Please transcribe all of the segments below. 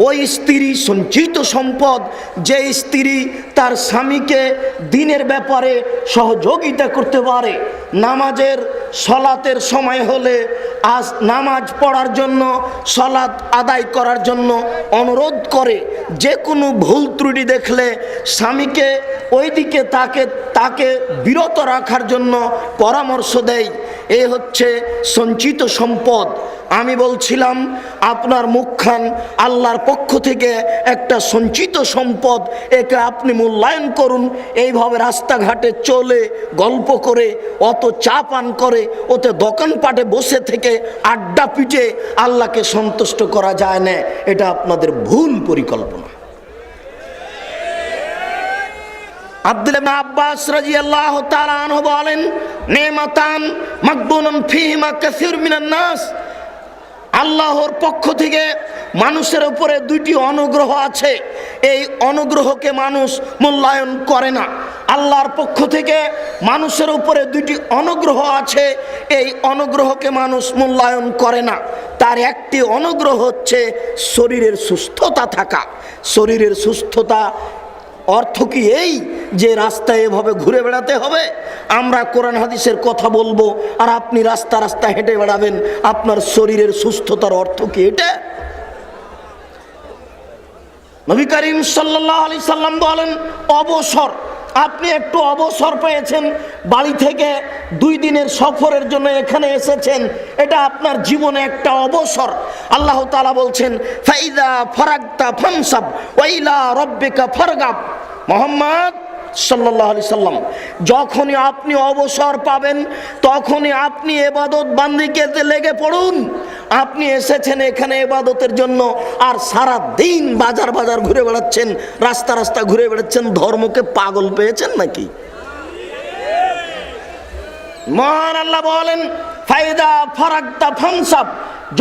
ওই স্ত্রী সঞ্চিত সম্পদ, যে স্ত্রী তার স্বামীকে দিনের ব্যাপারে সহযোগিতা করতে পারে, নামাজের সলাতের সময় হলে আজ নামাজ পড়ার জন্য, সলাত আদায় করার জন্য অনুরোধ করে, যে কোনো ভুল ত্রুটি দেখলে স্বামীকে ওইদিকে তাকে বিরত রাখার জন্য পরামর্শ দেয়, এ হচ্ছে সঞ্চিত সম্পদ। আমি বলছিলাম আপনার মুখখান আল্লাহর পক্ষ থেকে একটা সঞ্চিত সম্পদ, একে আপনি মূল্যায়ন করুন। এইভাবে রাস্তাঘাটে চলে গল্প করে, অত চা পান করে, ওতে দোকানপাটে বসে থেকে আড্ডা পিটে আল্লাহকে সন্তুষ্ট করা যায় না। এটা আপনাদের ভুল পরিকল্পনা। আব্দুল্লাহ ইবনে আব্বাস রাদিয়াল্লাহু তাআলা আনহু বলেন, নেমাতান মাকবুনুন ফীহিমা কাসীর মিনান নাস, আল্লাহর পক্ষ থেকে মানুষের উপরে দুইটি অনুগ্রহ আছে, এই অনুগ্রহকে মানুষ মূল্যায়ন করে না। আল্লাহর পক্ষ থেকে মানুষের উপরে দুইটি অনুগ্রহ আছে, এই অনুগ্রহকে মানুষ মূল্যায়ন করে না। তার একটি অনুগ্রহ হচ্ছে শরীরের সুস্থতা থাকা। শরীরের সুস্থতা অর্থ কি এই যে রাস্তায় এভাবে ঘুরে বেড়াতে হবে? আমরা কোরআন হাদিসের কথা বলবো আর আপনি রাস্তা রাস্তা হেঁটে বেড়াবেন, আপনার শরীরের সুস্থতার অর্থ কি এটা? নবী করিম সাল্লাল্লাহু আলাইহি সাল্লাম বলেন, অবসর, আপনি একটু অবসর পেয়েছেন, বাড়ি থেকে 2 দিনের সফরের জন্য এখানে এসেছেন, এটা আপনার জীবনে একটা অবসর। আল্লাহ তাআলা বলছেন, ফাইদা ফারাগতা ফানসাব ওয়া ইলা রাব্বিকা ফারগাব। মুহাম্মদ সাল্লাল্লাহু আলাইহি সাল্লাম, যখনই আপনি অবসর পাবেন তখনই আপনি ইবাদত বান্দিকে লেগে পড়ুন। আপনি এসেছেন এখানে ইবাদতের জন্য, আর সারা দিন বাজার বাজার ঘুরে বেড়াচ্ছেন, রাস্তা রাস্তা ঘুরে বেড়াচ্ছেন, ধর্মকে পাগল পেয়েছেন নাকি? মহান আল্লাহ বলেন, ফাইদা ফারাগতা ফানসাব,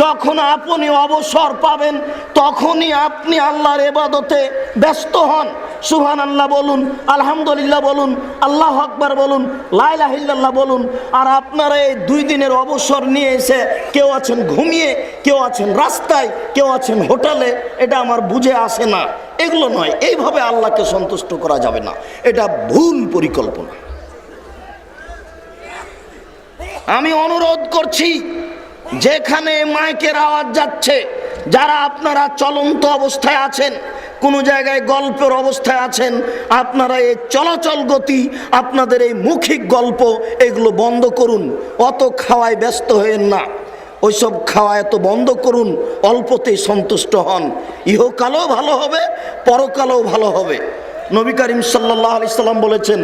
যখন আপনি অবসর পাবেন তখনই আপনি আল্লাহর ইবাদতে ব্যস্ত হন। সুবহানাল্লাহ বলুন, আলহামদুলিল্লাহ বলুন, আল্লাহু আকবার বলুন, লা ইলাহা ইল্লাল্লাহ বলুন। আর আপনারা এই 2 দিনের অবসর নিয়ে এসে কেউ আছেন ঘুমিয়ে, কেউ আছেন রাস্তায়, কেউ আছেন হোটেলে, এটা আমার বুঝে আসে না। এগুলো নয়, এইভাবে আল্লাহকে সন্তুষ্ট করা যাবে না, এটা ভুল পরিকল্পনা। আমি অনুরোধ করছি, যেখানে মাইকের আওয়াজ যাচ্ছে, যারা আপনারা চলন্ত অবস্থায় আছেন, কোনো জায়গায় গল্পের অবস্থায় আছেন, আপনারা এই চলাচল গতি, আপনাদের এই মৌখিক গল্প, এগুলো বন্ধ করুন। অত খাওয়ায় ব্যস্ত হয়েন না, ওইসব খাওয়া এত বন্ধ করুন, অল্পতেই সন্তুষ্ট হন। ইহকালও ভালো হবে, পরকালও ভালো হবে। নবী করিম সাল্লাল্লাহু আলাইহি সাল্লাম বলেছেন,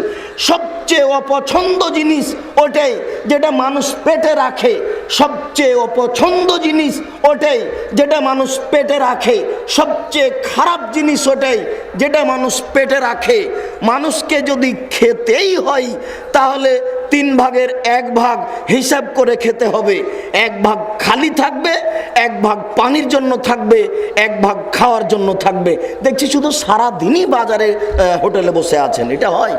সবচেয়ে অপছন্দ জিনিস ওটাই যেটা মানুষ পেটে রাখে। সবচেয়ে অপছন্দ জিনিস ওটাই যেটা মানুষ পেটে রাখে। সবচেয়ে খারাপ জিনিস ওটাই যেটা মানুষ পেটে রাখে। মানুষকে যদি খেতেই হয় তাহলে 3 ভাগের 1 ভাগ হিসাব করে খেতে হবে। 1 ভাগ খালি থাকবে, 1 ভাগ পানির জন্য থাকবে, 1 ভাগ খাওয়ার জন্য থাকবে। দেখছি শুধু সারা দিনই বাজারে হোটেলে বসে আছেন, এটা হয়?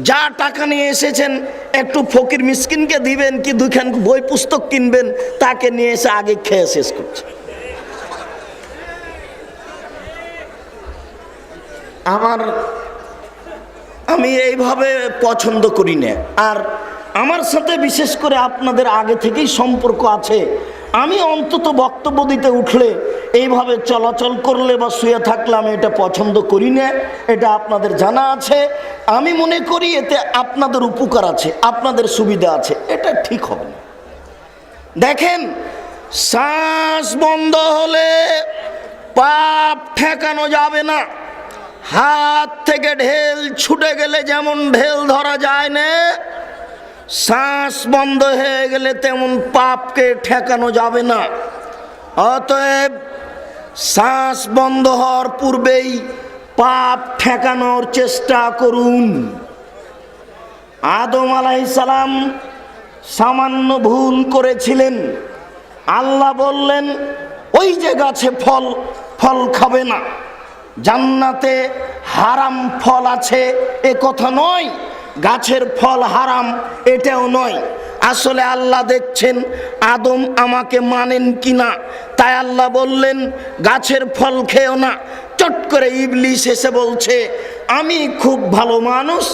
যা টাকা নিয়ে এসেছেন একটু ফকির মিসকিনকে দিবেন কি 2খান বই পুস্তক কিনবেন, তাকে নিয়ে এসে আগে খেয়ে শেষ করছে। আমি এইভাবে পছন্দ করি না। আর আমার সাথে বিশেষ করে আপনাদের আগে থেকেই সম্পর্ক আছে। আমি অন্তত বক্তব্য দিতে উঠলে, এইভাবে চলাচল করলে বা শুয়ে থাকলে আমি এটা পছন্দ করি না, এটা আপনাদের জানা আছে। আমি মনে করি এতে আপনাদের উপকার আছে, আপনাদের সুবিধা আছে, এটা ঠিক হবে না। দেখেন, শ্বাস বন্ধ হলে পাপ ঠেকানো যাবে না। হাত থেকে ঢেল ছুটে গেলে যেমন ঢেল ধরা যায় না, শ্বাস বন্ধ হয়ে গেলে তেমন পাপকে ঠেকানো যাবে না। অতএব শ্বাস বন্ধ হওয়ার পূর্বেই পাপ ঠেকানোর চেষ্টা করুন। আদম আলাইহিস সালাম সামান্য ভুল করেছিলেন, আল্লাহ বললেন ওই যে গাছে ফল খাবে না, জান্নাতে হারাম ফল আছে এ কথা নয়, গাছের ফল হারাম এটাও নয়। আসলে আল্লাহ দেখছেন আদম আমাকে মানেন কিনা, তাই আল্লাহ বললেন গাছের ফল খেও না। চট করে ইবলিস এসে বলছে আমি খুব ভালো মানুষ,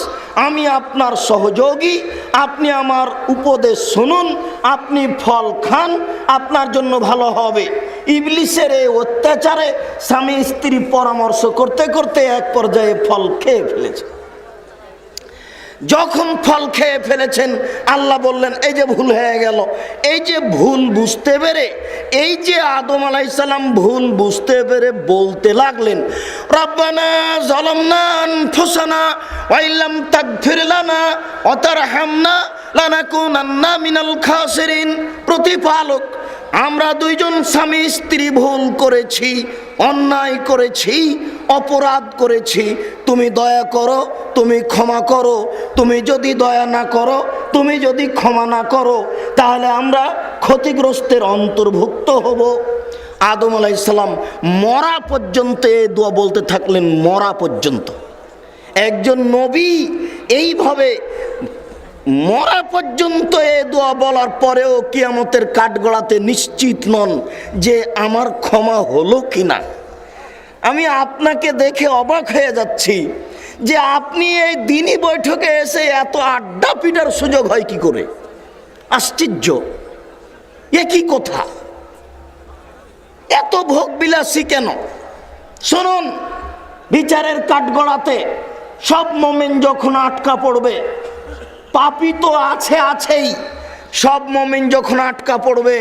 আমি আপনার সহযোগী, আপনি আমার উপদেশ শুনুন, আপনি ফল খান, আপনার জন্য ভালো হবে। ইবলিসের এই অত্যাচারে স্বামী স্ত্রী পরামর্শ করতে করতে এক পর্যায়ে ফল খেয়ে ফেলেছে। যখন ফল খেয়ে ফেলেছেন আল্লাহ বললেন এই যে ভুল হয়ে গেল। এই যে ভুল বুঝতে পেরে, এই যে আদম আলাইহিস সালাম ভুল বুঝতে পেরে বলতে লাগলেন রব্বানা যালামনা আনফুসানা ওয়া ইল্লাম তাগফির লানা ওয়া তারহামনা লানাকুনান্না মিনাল খাসিরিন। প্রতিপালক, আমরা দুইজন স্বামী স্ত্রী ভুল করেছি, অন্যায় করেছি, অপরাধ করেছি, তুমি দয়া করো, তুমি ক্ষমা করো। তুমি যদি দয়া না করো, তুমি যদি ক্ষমা না করো, তাহলে আমরা ক্ষতিগ্রস্তের অন্তর্ভুক্ত হব। আদম আলাইহিস সালাম মরা পর্যন্ত এই দোয়া বলতে থাকলেন, মরা পর্যন্ত। একজন নবী এইভাবে মরা পর্যন্ত এ দোয়া বলার পরেও কিয়ামতের কাঠগড়াতে নিশ্চিত নন যে আমার ক্ষমা হলো কিনা। আমি আপনাকে দেখে অবাক হয়ে যাচ্ছি যে আপনি এই দিনই বৈঠকে এসে এত আড্ডা পিটার সুযোগ হয় কি করে? আশ্চর্য, এ কি কথা? এত ভোগ বিলাসী কেন? শুনুন, বিচারের কাঠগড়াতে সব মোমেন যখন আটকা পড়বে, পাপী তো আছেই, সব মোমেন যখন আটকা পড়বে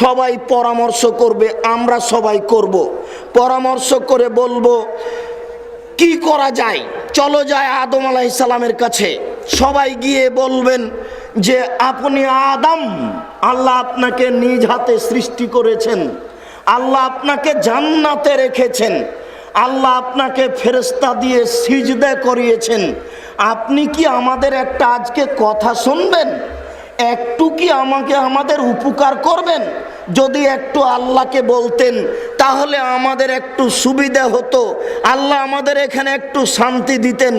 সবাই পরামর্শ করবে, আমরা সবাই করব, পরামর্শ করে বলবো কি করা যায়। চলো যায় আদম আলাইহিস সালামের কাছে। সবাই গিয়ে বলবেন যে আপনি আদম, আল্লাহ আপনাকে নিজ হাতে সৃষ্টি করেছেন, আল্লাহ আপনাকে জান্নাতে রেখেছেন, আল্লাহ আপনাকে ফেরেশতা দিয়ে সিজদা করিয়েছেন, আপনি কি আমাদের একটা আজকে কথা শুনবেন? একটু কি আমাদের উপকার করবেন? যদি একটু আল্লাহকে বলতেন তাহলে আমাদের একটু সুবিধা হতো, আল্লাহ আমাদের এখানে একটু শান্তি দিতেন।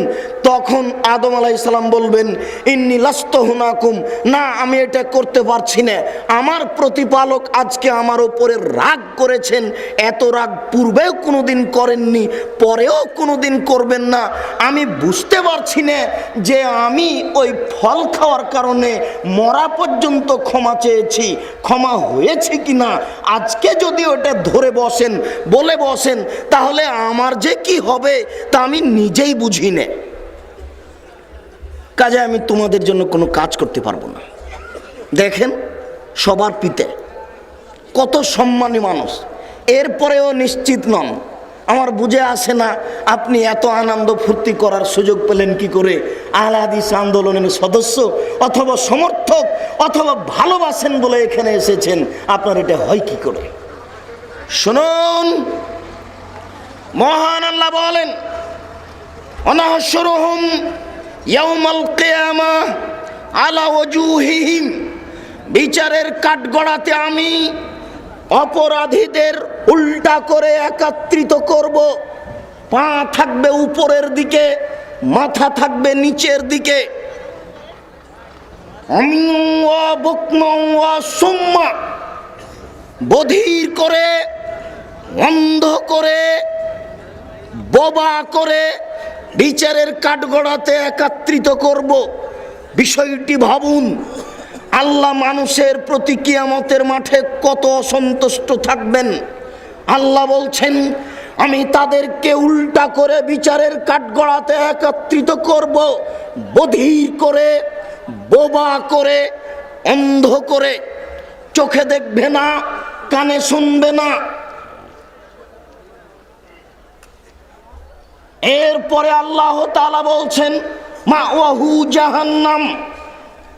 তখন আদম আলাইহিস সালাম বলবেন ইন্নী লাস্তু হুনাকুম, না আমি এটা করতে পারছি না, আমার প্রতিপালক আজকে আমার উপরে রাগ করেছেন, এত রাগ পূর্বেও কোনোদিন করেননি, পরেও কোনোদিন করবেন না। আমি বুঝতে পারছি না যে আমি ওই ফল খাওয়ার কারণে মরা পর্যন্ত ক্ষমা চেয়েছি, ক্ষমা হয়েছে কিনা। আজকে যদি ওটা ধরে বলে বসেন তাহলে আমার যে কি হবে তা আমি নিজেই বুঝি না। কাজে আমি তোমাদের জন্য কোনো কাজ করতে পারবো না। দেখেন সবার পিতা কত সম্মানী মানুষ, এরপরেও নিশ্চিত নন। আমার বুঝে আসে না আপনি এত আনন্দ ফুর্তি করার সুযোগ পেলেন কি করে? আহলে হাদিস আন্দোলনের সদস্য অথবা সমর্থক অথবা ভালোবাসেন বলে এখানে এসেছেন, আপনার এটা হয় কি করে? শুনুন, মহান আল্লাহ বলেন অনাহশুরুহুম ইয়াউমাল কিয়ামাহ আলা ওয়াজুহিহিম, বিচারের কাঠগড়াতে আমি অপরাধীদের উল্টা করে একত্রিত করব। পা থাকবে উপরের দিকে, মাথা থাকবে নিচের দিকে। বধির করে, অন্ধ করে, বোবা করে বিচারের কাঠগড়াতে একত্রিত করব। বিষয়টি ভাবুন, আল্লাহ মানুষের প্রতি কিয়ামতের মাঠে কত অসন্তুষ্ট থাকবেন। আল্লাহ বলছেন আমি তাদেরকে উল্টা করে বিচারের কাঠগড়াতে একত্রিত করব, বধির করে, বোবা করে, অন্ধ করে, চোখে দেখবে না, কানে শুনবে না। এরপরে আল্লাহ তাআলা বলছেন মাওয়াহু জাহান্নাম,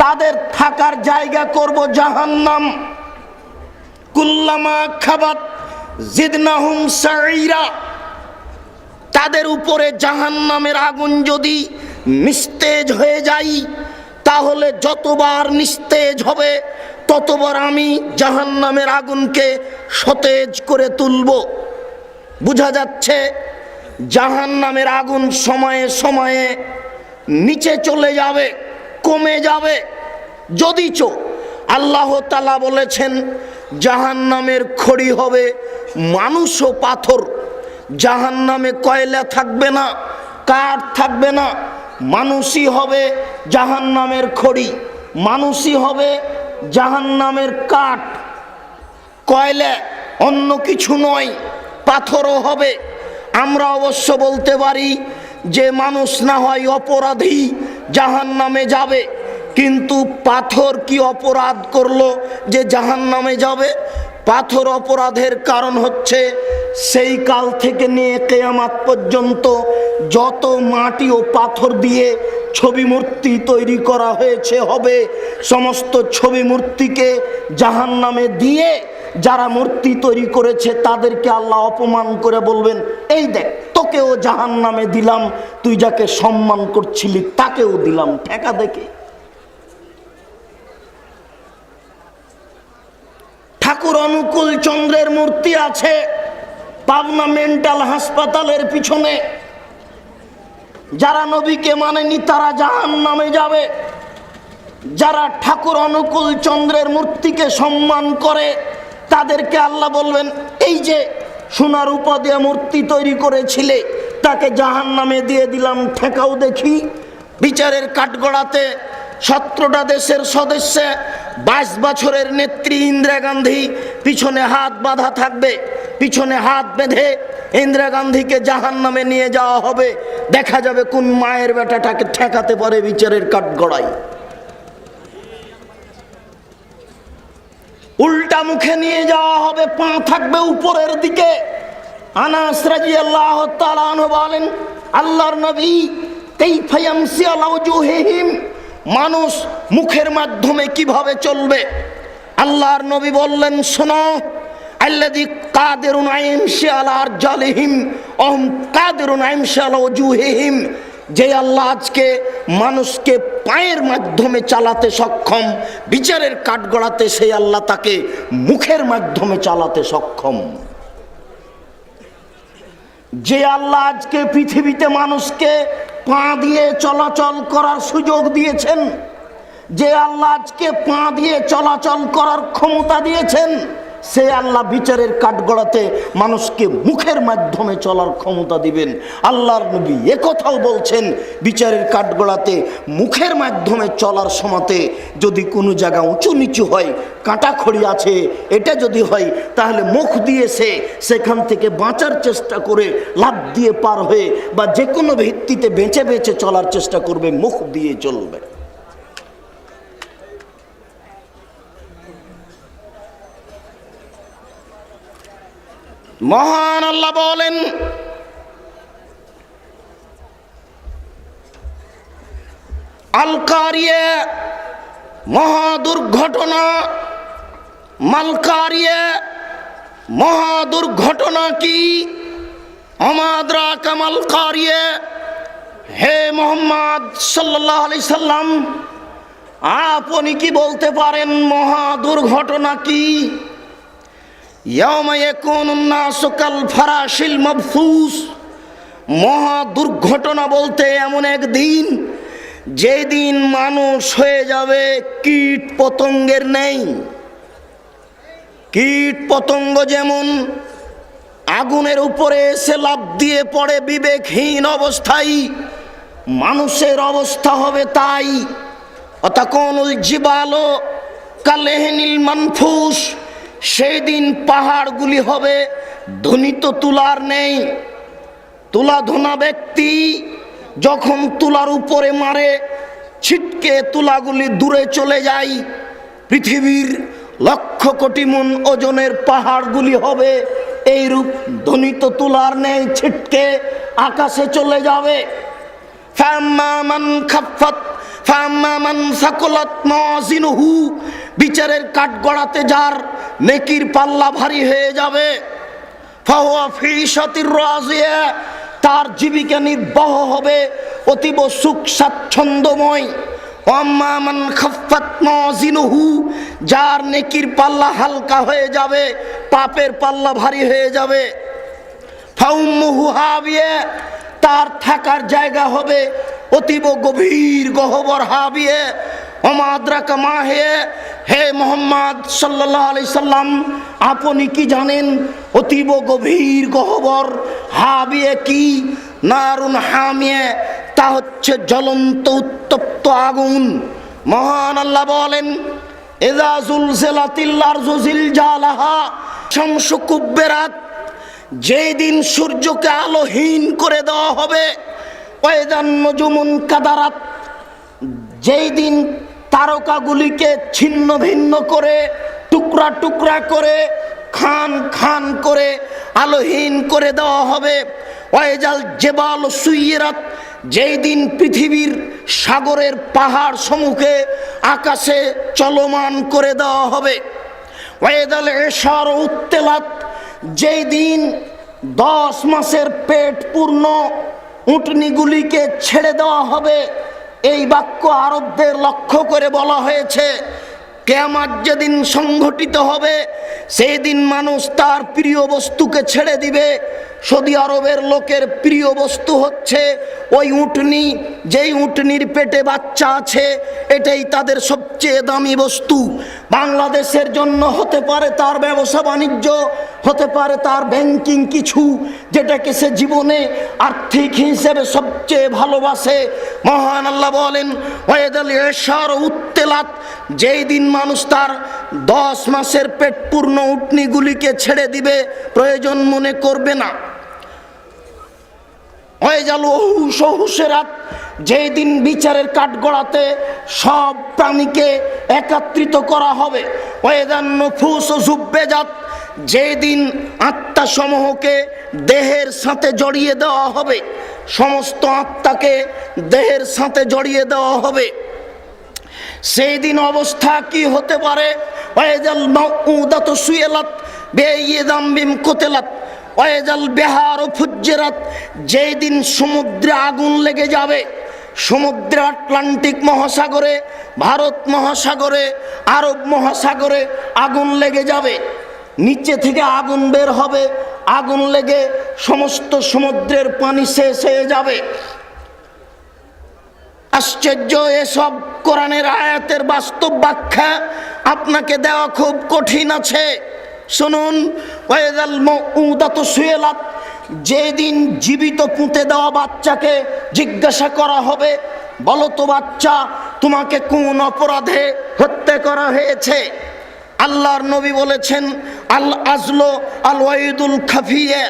তাদের থাকার জায়গা করব জাহান্নাম। কুল্লামা খাবাত জিদনাহুম সাইরা, তাদের উপরে জাহান্নামের আগুন যদি নিস্তেজ হয়ে যায় তাহলে যতবার নিস্তেজ হবে ততবার আমি জাহান্নামের আগুনকে সতেজ করে তুলব। বোঝা যাচ্ছে জাহান্নামের আগুন সময়ে সময়ে নিচে চলে যাবে, কমে যাবে। যদিচ আল্লাহ তাআলা বলেছেন জাহান্নামের খড়ি হবে মানুষ ও পাথর। জাহান্নামে কয়লা থাকবে না, কাঠ থাকবে না, মানুষই হবে জাহান্নামের খড়ি, মানুষই হবে জাহান্নামের কাঠ। কয়লা অন্য কিছু নয়, পাথরও হবে। আমরা অবশ্য বলতে পারি যে মানুষ না হয় অপরাধী জাহান্নামে যাবে, কিন্তু পাথর কি অপরাধ করলো যে জাহান্নামে যাবে? পাথর অপরাধের কারণ হচ্ছে সেই কাল থেকে নিয়ে কিয়ামত পর্যন্ত যত মাটি ও পাথর দিয়ে ছবি মূর্তি তৈরি করা হয়েছে হবে, সমস্ত ছবি মূর্তিকে জাহান্নামে দিয়ে যারা মূর্তি তৈরি করেছে তাদেরকে আল্লাহ অপমান করে বলবেন, এই দেখ তোকেও জাহান্নামে দিলাম, তুই যাকে সম্মান করছিলি তাকেও দিলাম ঠেকা দেখে। ঠাকুর অনুকূল চন্দ্রের মূর্তি আছে পাবনা মেন্টাল হাসপাতালের পিছনে। যারা নবীকে মানেনি তারা জাহান্নামে যাবে। যারা ঠাকুর অনুকূল চন্দ্রের মূর্তিকে সম্মান করে তাদেরকে আল্লাহ বলবেন, এই যে সোনার রূপা দিয়ে মূর্তি তৈরি করেছিলে তাকে জাহান্নামে দিয়ে দিলাম ঠেকাও দেখি। বিচারের কাঠগড়াতে 17টা দেশের সদস্য, 22 বছরের নেত্রী ইন্দিরা গান্ধী, পিছনে হাত বাঁধা থাকবে, পিছনে হাত বেঁধে ইন্দিরা গান্ধীকে জাহান্নামে নিয়ে যাওয়া হবে। দেখা যাবে কোন মায়ের বেটাটাকে ঠেকাতে পারে বিচারের কাঠগড়ায়। উল্টা মুখে নিয়ে যাওয়া হবে, পা থাকবে উপরের দিকে। আনাস রাদিয়াল্লাহু তাআলা আনহু বলেন, আল্লাহর নবী কাইফা ইয়ামসি আলা ওয়াজুহিহিম, মানুষ মুখের মাধ্যমে কিভাবে চলবে? আল্লাহর নবী বললেন, শোনো, আল্লাযী কাদিরুন আইমশি আলা আরজালিহিম ওহুম কাদিরুন আইমশি আলা ওয়াজুহিহিম, যে আল্লাহ আজকে মানুষকে পায়ের মাধ্যমে চালাতে সক্ষম, বিচারের কাঠগড়াতে সেই আল্লাহ তাকে মুখের মাধ্যমে চালাতে সক্ষম। যে আল্লাহ আজকে পৃথিবীতে মানুষকে পা দিয়ে চলাচল করার সুযোগ দিয়েছেন, যে আল্লাহ আজকে পা দিয়ে চলাচল করার ক্ষমতা দিয়েছেন, সে আল্লাহ বিচারের কাঠগড়াতে মানুষকে মুখের মাধ্যমে চলার ক্ষমতা দিবেন। আল্লাহর নবী একথাও বলছেন, বিচারের কাঠগড়াতে মুখের মাধ্যমে চলার সময়তে যদি কোনো জায়গা উঁচু নিচু হয়, কাঁটাখড়ি আছে, এটা যদি হয় তাহলে মুখ দিয়ে সেখান থেকে বাঁচার চেষ্টা করে লাফ দিয়ে পার হয়ে বা যে কোনো ভিত্তিতে বেঁচে বেঁচে চলার চেষ্টা করবে, মুখ দিয়ে চলবে। মহান আল্লাহ বলেন, আল কারিয়া, মহা দুর্ঘটনা, মাল কারিয়া, মহা দুর্ঘটনা কি? আমাদরা কামাল কারিয়া, হে মোহাম্মদ সাল্লাল্লাহু আলাইহি সাল্লাম, আপনি কি বলতে পারেন মহা দুর্ঘটনা কি? ইয়াউমা ইয়াকুনুন নাসু কাল ফারাশিল মাবসুস, মহা দুর্ঘটনা বলতে এমন একদিন যেদিন মানুষ হয়ে যাবে কীট পতঙ্গের নেই। কীট পতঙ্গ যেমন আগুনের উপরে এসে লাফ দিয়ে পড়ে বিবেকহীন অবস্থায়, মানুষের অবস্থা হবে তাই। অতাকুনুল জিবালু কালেহনিল মানফুস, সেই দিন পাহাড়গুলি হবে ধ্বনিত তুলার নেই। তুলা ধোনা ব্যক্তি যখন তুলার উপরে মারে, ছিটকে তুলাগুলি দূরে চলে যায়। পৃথিবীর 1,00,000 কোটি মন ওজনের পাহাড়গুলি হবে এইরূপ ধ্বনিত তুলার নেই, ছিটকে আকাশে চলে যাবে। ফাম্মা মান খাফফাত ফাম্মা মান সাকুলাত মাওয়াজিনুহু, বিচারের কাঠগড়াতে যার নেকির পাল্লা ভারী হয়ে যাবে, ফাহুয়া ফি ঈশাতির রাজিয়া, তার জীবিকা নির্বাহ হবে অতীব সুখ স্বাচ্ছন্দ্যময়। আম্মা মান খাফফাত মাওয়াজিনুহু, যার নেকির পাল্লা হালকা হয়ে যাবে, পাপের পাল্লা ভারী হয়ে যাবে, ফাউম্মুহু হাবিয়া, তার থাকার জায়গা হবে অতীব গভীর গহ্বর হাবিয়ে ওমাদ্রাকা মাহে। হে মোহাম্মদ সাল্লাল্লাহু আলাইহি সাল্লাম, আপনি কি জানেন অতীব গভীর গহ্বর হাবিয়ে কি? নারুন হামিয়ে, তা হচ্ছে জ্বলন্ত উত্তপ্ত আগুন। মহান আল্লাহ বলেন, ইযা যুলজিলাতিল আরযু জিলজালাহা, শামসু কুব্বিরাত, যেই দিন সূর্যকে আলোহীন করে দেওয়া হবে। ওয়াইদান নুজুমুন কাদারাত, যেই দিন তারকাগুলিকে ছিন্ন ভিন্ন করে টুকরা টুকরা করে খান খান করে আলোহীন করে দেওয়া হবে। ওয়াইজাল জেবাল সুইরাত, যেই দিন পৃথিবীর সাগরের পাহাড় সমূহকে আকাশে চলমান করে দেওয়া হবে। ওয়াইদাল ইশার উত্তেলাত, যেই দিন 10 মাসের পেট পূর্ণ উটনিগুলিকে ছেড়ে দেওয়া হবে। এই বাক্য আরবদের লক্ষ্য করে বলা হয়েছে। কিয়ামত যেদিন সংঘটিত হবে, সেই দিন মানুষ তার প্রিয় বস্তুকে ছেড়ে দিবে। সৌদি আরবের লোকের প্রিয় বস্তু হচ্ছে ওই উটনি, যেই উটনির পেটে বাচ্চা আছে, এটাই তাদের সবচেয়ে দামি বস্তু। বাংলাদেশের জন্য হতে পারে তার ব্যবসা বাণিজ্য, হতে পারে তার ব্যাংকিং কিছু, যেটাকে সে জীবনে আর্থিক হিসেবে সবচেয়ে ভালোবাসে। মহান আল্লাহ বলেন, ওয়াইদাল ইশার উত্তেলাত, যেই দিন মানুষ তার 10 মাসের পেট পূর্ণ উটনিগুলিকে ছেড়ে দিবে, প্রয়োজন মনে করবে না। ওয়াইজাল ওহুশেরাত, যেই দিন বিচারের কাঠগড়াতে সব প্রাণীকে একত্রিত করা হবে। ওয়াইদান নুফুস জুব্বেজাত, যেই দিন আত্মাসমূহকে দেহের সাথে জড়িয়ে দেওয়া হবে, সমস্ত আত্মাকে দেহের সাথে জড়িয়ে দেওয়া হবে। সেই দিন অবস্থা কি হতে পারে? ওয়াইজাল মাউউদাতু সুইলাত বিআইয়ি যামবিন কুতিলাত ওয়াইজাল বিহারু ফুজ্জিরাত, যেই দিন সমুদ্রে আগুন লেগে যাবে। সমুদ্রে আটলান্টিক মহাসাগরে, ভারত মহাসাগরে, আরব মহাসাগরে আগুন লেগে যাবে। নিচে থেকে আগুন বের হবে, আগুন লেগে সমস্ত সমুদ্রের পানি শেষ হয়ে যাবে। আশ্চর্য, এসব কোরআনের আয়াতের বাস্তব ব্যাখ্যা আপনাকে দেওয়া খুব কঠিন আছে। শুনুন, ওয়াইজাল মাউউদাতু সুইলাত, যেদিন জীবিত পুঁতে দেওয়া বাচ্চাকে জিজ্ঞাসা করা হবে, বলো তো বাচ্চা, তোমাকে কোন অপরাধে হত্যা করা হয়েছে? আল্লাহর নবী বলেছেন, আল আজলো আল ওয়াইদুল খাফিয়ে,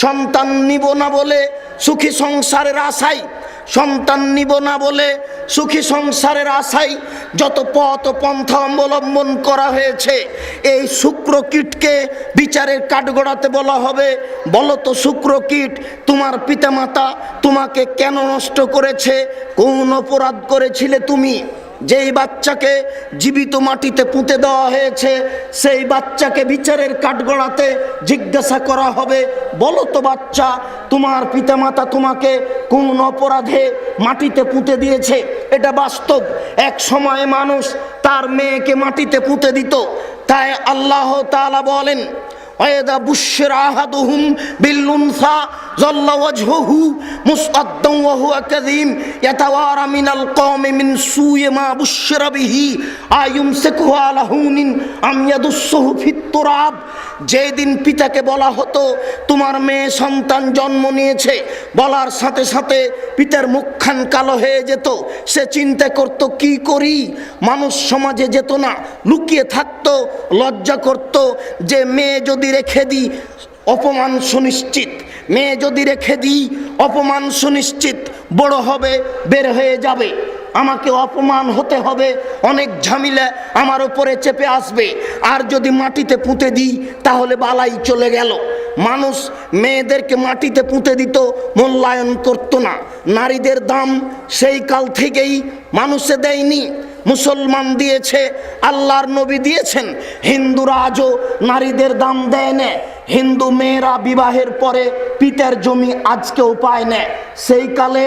সন্তান নিব না বলে সুখী সংসারের আশায়, সন্তান নিব না বলে সুখী সংসারের আশায় যত পথ পন্থা অবলম্বন করা হয়েছে, এই শুক্রকীটকে বিচারের কাঠগড়াতে বলা হবে, বলো তো শুক্রকীট, তোমার পিতামাতা তোমাকে কেন নষ্ট করেছে? কোন অপরাধ করেছিলে তুমি? যেই বাচ্চাকে জীবিত মাটিতে পুঁতে দেওয়া হয়েছে, সেই বাচ্চাকে বিচারের কাঠগড়াতে জিজ্ঞাসা করা হবে, বলো তো বাচ্চা, তোমার পিতামাতা তোমাকে কোন অপরাধে মাটিতে পুঁতে দিয়েছে? এটা বাস্তব। এক সময় মানুষ তার মেয়েকে মাটিতে পুঁতে দিত। তাই আল্লাহ তাআলা বলেন, ওয়াইদা বুশিরা আহাদুহুম বিল উনসা যাল্লা ওয়াজহুহু মুসআদ্দান ওয়া হুয়া কাযীম ইয়াতাওয়ারা মিনাল কওমি মিন সুই মা বুশিরা বিহি আয়ুমসিকুহু আলা হুনিন আম ইয়াদুসসুহু ফিত তুরাব। যেদিন পিতাকে বলা হতো তোমার মেয়ে সন্তান জন্ম নিয়েছে, বলার সাথে সাথে পিতার মুখখান কালো হয়ে যেত। সে চিন্তা করত, কি করি? মানুষ সমাজে যেত না, লুকিয়ে থাকতো, লজ্জা করত যে মেয়ে যদি রেখে দিই অপমান সুনিশ্চিত, মেয়ে যদি রেখে দিই অপমান সুনিশ্চিত, বড় হবে বের হয়ে যাবে, আমাকে অপমান হতে হবে, অনেক ঝামেলা আমার উপরে চেপে আসবে। আর যদি মাটিতে পুঁতে দিই তাহলে বালাই চলে গেল। মানুষ মেয়েদেরকে মাটিতে পুঁতে দিত, মূল্যায়ন করত না। নারীদের দাম সেই কাল থেকেই মানুষে দেয়নি, মুসলমান দিয়েছে, আল্লাহর নবী দিয়েছেন। হিন্দুরা আজও নারীদের দাম দেয় না। হিন্দু মেয়েরা বিবাহের পরে পিতার জমি আজকেও পায় না। সেই কালে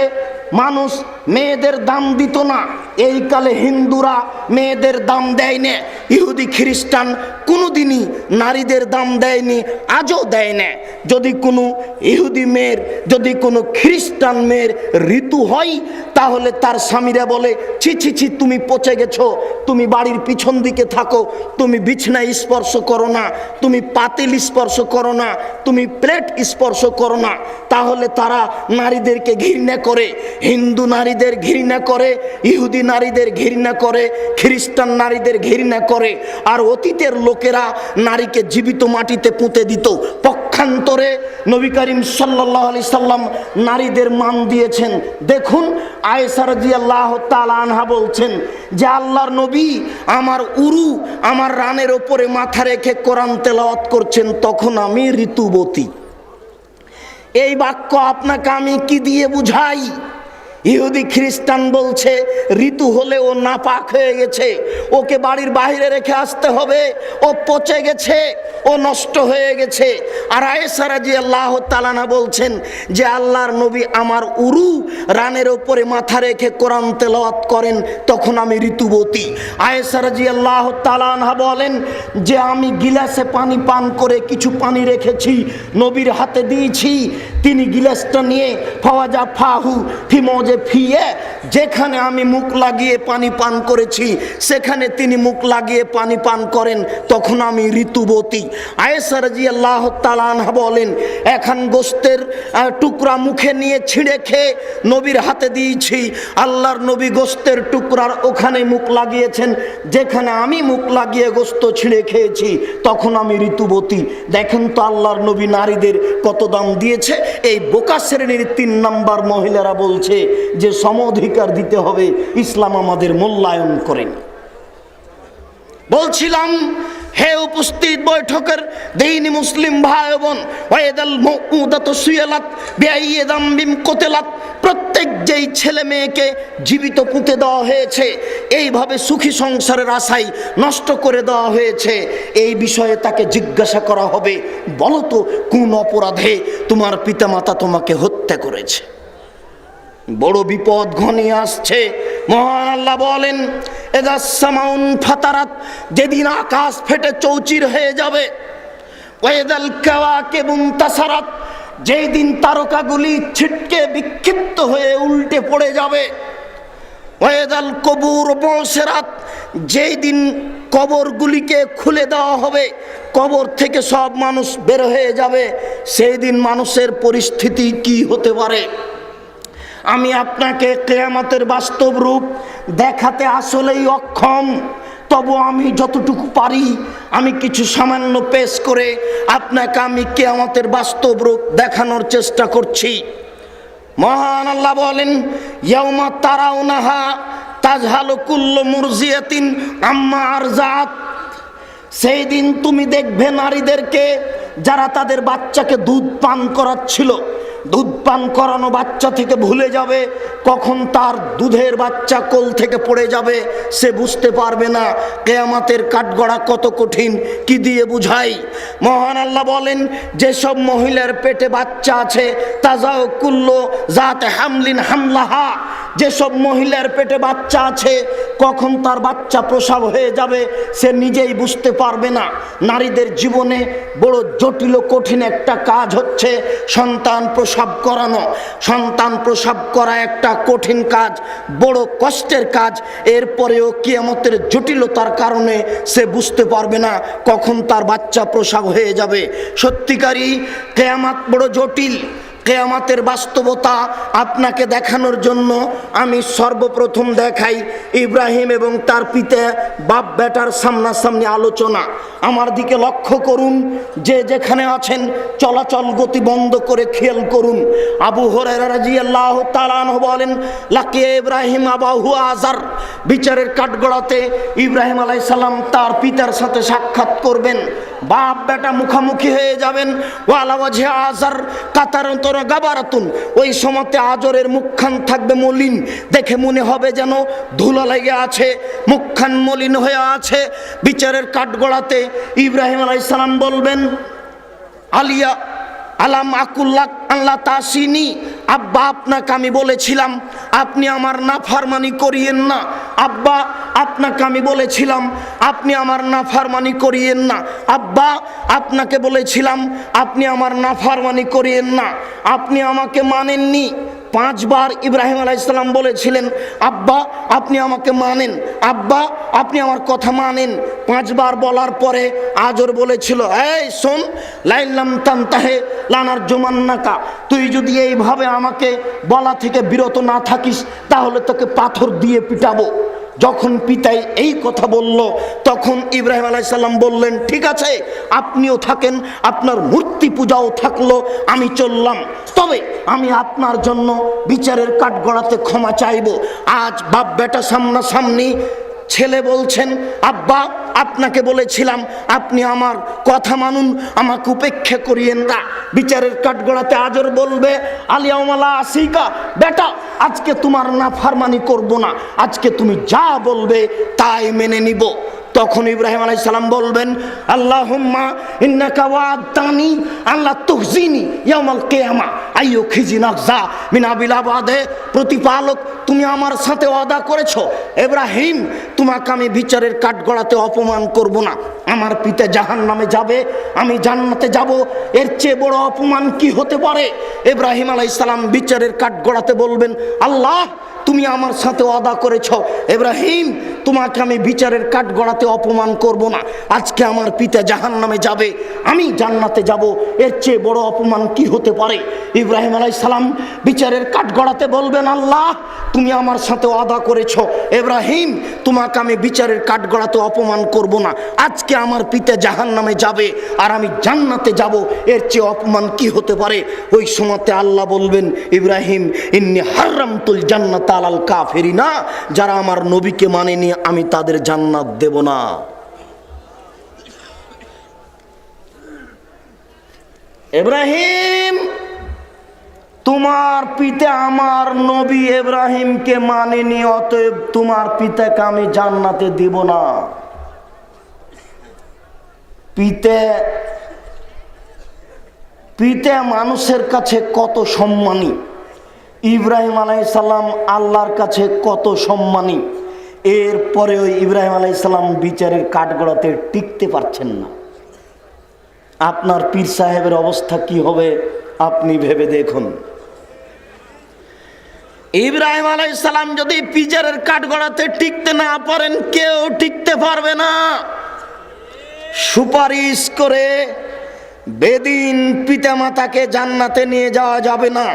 মানুষ মেয়েদের দাম দিত না, এই কালে হিন্দুরা মেয়েদের দাম দেয় না, ইহুদি খ্রিস্টান কোনোদিনই নারীদের দাম দেয়নি, আজও দেয় না। যদি কোনো ইহুদি মেয়ের, যদি কোনো খ্রিস্টান মেয়ের ঋতু হয়, তাহলে তার স্বামীরা বলে, ছি ছি ছি, তুমি পচে গেছো, তুমি বাড়ির পিছন দিকে থাকো, তুমি বিছনায় স্পর্শ করো না, তুমি পাতিল স্পর্শ করো না, তুমি প্লেট স্পর্শ করো না। তাহলে তারা নারীদেরকে ঘৃণা করে, হিন্দু নারীদের ঘৃণা করে, ইহুদি নারীদের ঘৃণা করে, খ্রিস্টান নারীদের ঘৃণা করে। আর অতীতের লোকেরা নারীকে জীবিত মাটিতে পুঁতে দিত। পক্ষান্তরে নবী করিম সাল্লাল্লাহু আলাইহি সাল্লাম নারীদের মান দিয়েছেন। দেখুন, আয়েশা রাদিয়াল্লাহু তাআলা আনহা বলছেন যে আল্লাহর নবী আমার উরু, আমার রানের ওপরে মাথা রেখে কোরআন তেলাওয়াত করছেন, তখন আমি ঋতুবতী। এই বাক্য আপনাকে আমি কি দিয়ে বুঝাই? ইহুদি খ্রিস্টান বলছে ঋতু হলে ও নাপাক হয়ে গেছে, ওকে বাড়ির বাইরে রেখে আসতে হবে, ও পচে গেছে, ও নষ্ট হয়ে গেছে। আর আয়েশা রাদিয়াল্লাহু তাআলা বলছেন যে আল্লাহর নবী আমার উরু রানের ওপরে মাথা রেখে কোরআন তেলাওয়াত করেন, তখন আমি ঋতুবতী। আয়েশা রাদিয়াল্লাহু তাআলা বলেন যে আমি গিলাসে পানি পান করে কিছু পানি রেখেছি, নবীর হাতে দিয়েছি, তিনি গিলাসটা নিয়ে ফাওয়াজা ফাহু ফিমোজে ফিয়ে, যেখানে আমি মুখ লাগিয়ে পানি পান করেছি সেখানে তিনি মুখ লাগিয়ে পানি পান করেন, তখন আমি ঋতুবতী। আয়েশা রাদিয়াল্লাহু তাআলা আনহা বলেন এখন গোশতের টুকরা মুখে নিয়ে ছিঁড়ে খেয়ে নবীর হাতে দিয়েছি, আল্লাহর নবী গোশতের টুকরার ওখানে মুখ লাগিয়েছেন যেখানে আমি মুখ লাগিয়ে গোশত ছিঁড়ে খেয়েছি, তখন আমি ঋতুবতী। দেখেন তো আল্লাহর নবী নারীদের কত দাম দিয়েছে। এই বোকা শ্রেণীর 3 নাম্বার মহিলারা বলছে যে সম অধিকার দিতে হবে, ইসলাম আমাদের মূল্যায়ন করেনি। বলছিলাম হে উপস্থিত বৈঠকের দ্বীনি মুসলিম ভাই বোন, ওয়াইদাল মুউদাতু সুয়ালাত বিআইয়ি যামবিন কুতিলাত, প্রত্যেক যেই ছেলে মেয়েকে জীবিত পুঁতে দেওয়া হয়েছে, এইভাবে সুখী সংসারের আশায় নষ্ট করে দেওয়া হয়েছে, এই বিষয়ে তাকে জিজ্ঞাসা করা হবে, বলো তো কোন অপরাধে তোমার পিতামাতা তোমাকে হত্যা করেছে? বড় বিপদ ঘনিয়ে আসছে। মহান আল্লাহ বলেন এযা সামাউন ফাতারাত, যেদিন আকাশ ফেটে চৌচির হয়ে যাবে, ওয়াইদাল কাওয়াকিবুন তাসারাত, যেই দিন তারকাগুলি ছিটকে বিক্ষিপ্ত হয়ে উল্টে পড়ে যাবে, ওয়াইদাল কবুর বুসিরাত, যেই দিন কবরগুলিকে খুলে দেওয়া হবে, কবর থেকে সব মানুষ বের হয়ে যাবে, সেই দিন মানুষের পরিস্থিতি কি হতে পারে? আমি আপনাকে কিয়ামতের বাস্তব রূপ দেখাতে আসলেই অক্ষম, তবু আমি যতটুকু পারি আমি কিছু সামান্য পেশ করে আপনাকে আমি কিয়ামতের বাস্তব রূপ দেখানোর চেষ্টা করছি। মহান আল্লাহ বলেন ইয়াউমা তারাউনাহা তাজহালু কুল্লু মুরজিয়াতিন আম্মা আরজাত, সেই দিন তুমি দেখবে নারীদেরকে যারা তাদের বাচ্চাকে দুধ পান করাচ্ছিল, দুধ পান করানো বাচ্চা থেকে ভুলে যাবে, কখন তার দুধের বাচ্চা কোল থেকে পড়ে যাবে সে বুঝতে পারবে না। কিয়ামতের কাঠগড়া কত কঠিন, কি দিয়ে বুঝাই? মহান আল্লাহ বলেন যেসব মহিলার পেটে বাচ্চা আছে, তাজাও কুল্লু জাত হামলিন হামলাহা, যেসব মহিলার পেটে বাচ্চা আছে কখন তার বাচ্চা প্রসব হয়ে যাবে সে নিজেই বুঝতে পারবে না। নারীদের জীবনে বড় জটিল ও কঠিন একটা কাজ হচ্ছে সন্তান প্রসব করানো। সন্তান প্রসব করা একটা কঠিন কাজ, বড় কষ্টের কাজ। এরপরেও কিয়ামতের জটিলতার কারণে সে বুঝতে পারবে না কখন তার বাচ্চা প্রসব হয়ে যাবে। সত্যিকারই কিয়ামত বড় জটিল। কিয়ামতের বাস্তবতা আপনাকে দেখানোর জন্য আমি সর্বপ্রথম দেখাই ইব্রাহিম এবং তার পিতা বাপ বেটার সামনাসামনি আলোচনা। আমার দিকে লক্ষ্য করুন, যে যেখানে আছেন চলাচল গতি বন্ধ করে খেয়াল করুন। আবু হুরায়রা রাদিয়াল্লাহু তাআলা আনহু বলেন লাকিয়া ইব্রাহিম আবাহু আজার, বিচারের কাঠগড়াতে ইব্রাহিম আলাইহিস সালাম তার পিতার সাথে সাক্ষাৎ করবেন, বাপ বেটা মুখামুখি হয়ে যাবেন। ওয়ালা ওয়াজহি আজার কাতারাতুন গাবারাতুন, ওই সময়তে আজরের মুখখান থাকবে মলিন, দেখে মনে হবে যেন ধুলা লেগে আছে, মুখখান মলিন হয়ে আছে। বিচারের কাঠগড়াতে ইব্রাহিম আলাইহিস সালাম বলবেন আলিয়া আলাম আকুল্লাক আল্লাহ তাসিনি, আব্বা আপনাকে আমি বলেছিলাম আপনি আমার নাফরমানি করিয়েন না, আব্বা আপনাকে আমি বলেছিলাম আপনি আমার নাফরমানি করিয়েন না, আব্বা আপনাকে বলেছিলাম আপনি আমার নাফরমানি করিয়েন না, আপনি আমাকে মানেননি। 5 বার ইব্রাহিম আলাইহিস সালাম বলেছিলেন আব্বা আপনি আমাকে মানেন, আব্বা আপনি আমার কথা মানেন। 5 বার বলার পরে আজর বলেছিল, এই শোন, লাইলাম তানতাহে লানার জুমান্নাকা, তুই যদি এইভাবে আমাকে বলা থেকে বিরত না থাকিস তাহলে তোকে পাথর দিয়ে পিটাবো। যখন পিতাই এই কথা বলল তখন ইব্রাহিম আলাইহিস সালাম বললেন, ঠিক আছে আপনিও থাকেন, আপনার মূর্তি পূজাও থাকলো, আমি চললাম, তবে আমি আপনার জন্য বিচারের কাঠগড়াতে ক্ষমা চাইবো। আজ বাপ বেটা সামনাসামনি, ছেলে বলছেন আব্বা আপনাকে বলেছিলাম আপনি আমার কথা মানুন, আমাকে উপেক্ষা করিয়েন না। বিচারের কাঠগড়াতে আজর বলবে আলিয়াউমালা আসিকা, বেটা আজকে তোমার নাফরমানি করব না, আজকে তুমি যা বলবে তাই মেনে নিব। তখন ইব্রাহিম আলাইহিস সালাম বলবেন আল্লাহুম্মা ইন্নাকা ওয়া'আদতানি আল্লা তুখজিনি ইয়াউমাল কিয়ামা আইয়ুখিজিনা যা মিন আবিল আবাদে, প্রতিপালক তুমি আমার সাথে ওয়াদা করেছো ইব্রাহিম তোমাকে আমি বিচারের কাঠগড়াতে অপমান করব না। আমার পিতা জাহান্নামে যাবে, আমি জান্নাতে যাব, এর চেয়ে বড় অপমান কি হতে পারে? ইব্রাহিম আলাইহিস সালাম বিচারের কাঠগড়াতে বলবেন আল্লাহ তুমি আমার সাথে ওয়াদা করেছো ইব্রাহিম তোমাকে আমি বিচারের কাঠগড়াতে অপমান করব না, আজকে আমার পিতা জাহান্নামে যাবে, আমি জান্নাতে যাব, এর চেয়ে বড় অপমান কি হতে পারে? ইব্রাহিম আলাইহিস সালাম বিচারের কাঠগড়াতে বলবেন আল্লাহ তুমি আমার সাথে ওয়াদা করেছো ইব্রাহিম তোমাকে আমি বিচারের কাঠগড়াতে অপমান করব না, আজকে আমার পিতা জাহান্নামে যাবে আর আমি জান্নাতে যাব, এর চেয়ে অপমান কি হতে পারে? ওই সময়তে আল্লাহ বলবেন ইব্রাহিম ইন্নী হারামতুল জান্নাত আলাল কাফিরিনা, যারা আমার নবীকে মানেনি আমি তাদের জান্নাত দেব না। ইব্রাহিম তোমার পিতা আমার নবী ইব্রাহিমকে মানেনি, অতএব তোমার পিতাকে আমি জান্নাতে দিব না। পিতা মানুষের কাছে কত সম্মানী, ইব্রাহিম আলাইহিস সালাম আল্লাহর কাছে কত সম্মানী, এরপরেও ইব্রাহিম আলাইহিস সালাম বিচারের কাঠগড়াতে টিকতে পারছেন না। আপনার পীর সাহেবের অবস্থা কি হবে আপনি ভেবে দেখুন। ইব্রাহিম আলাইহিস সালাম যদি বিচারের কাঠগড়াতে টিকতে না পারেন কেউ টিকতে পারবে না। সুপারিশ করে বেদিন পিতামাতাকে জান্নাতে নিয়ে যাওয়া যাবে না,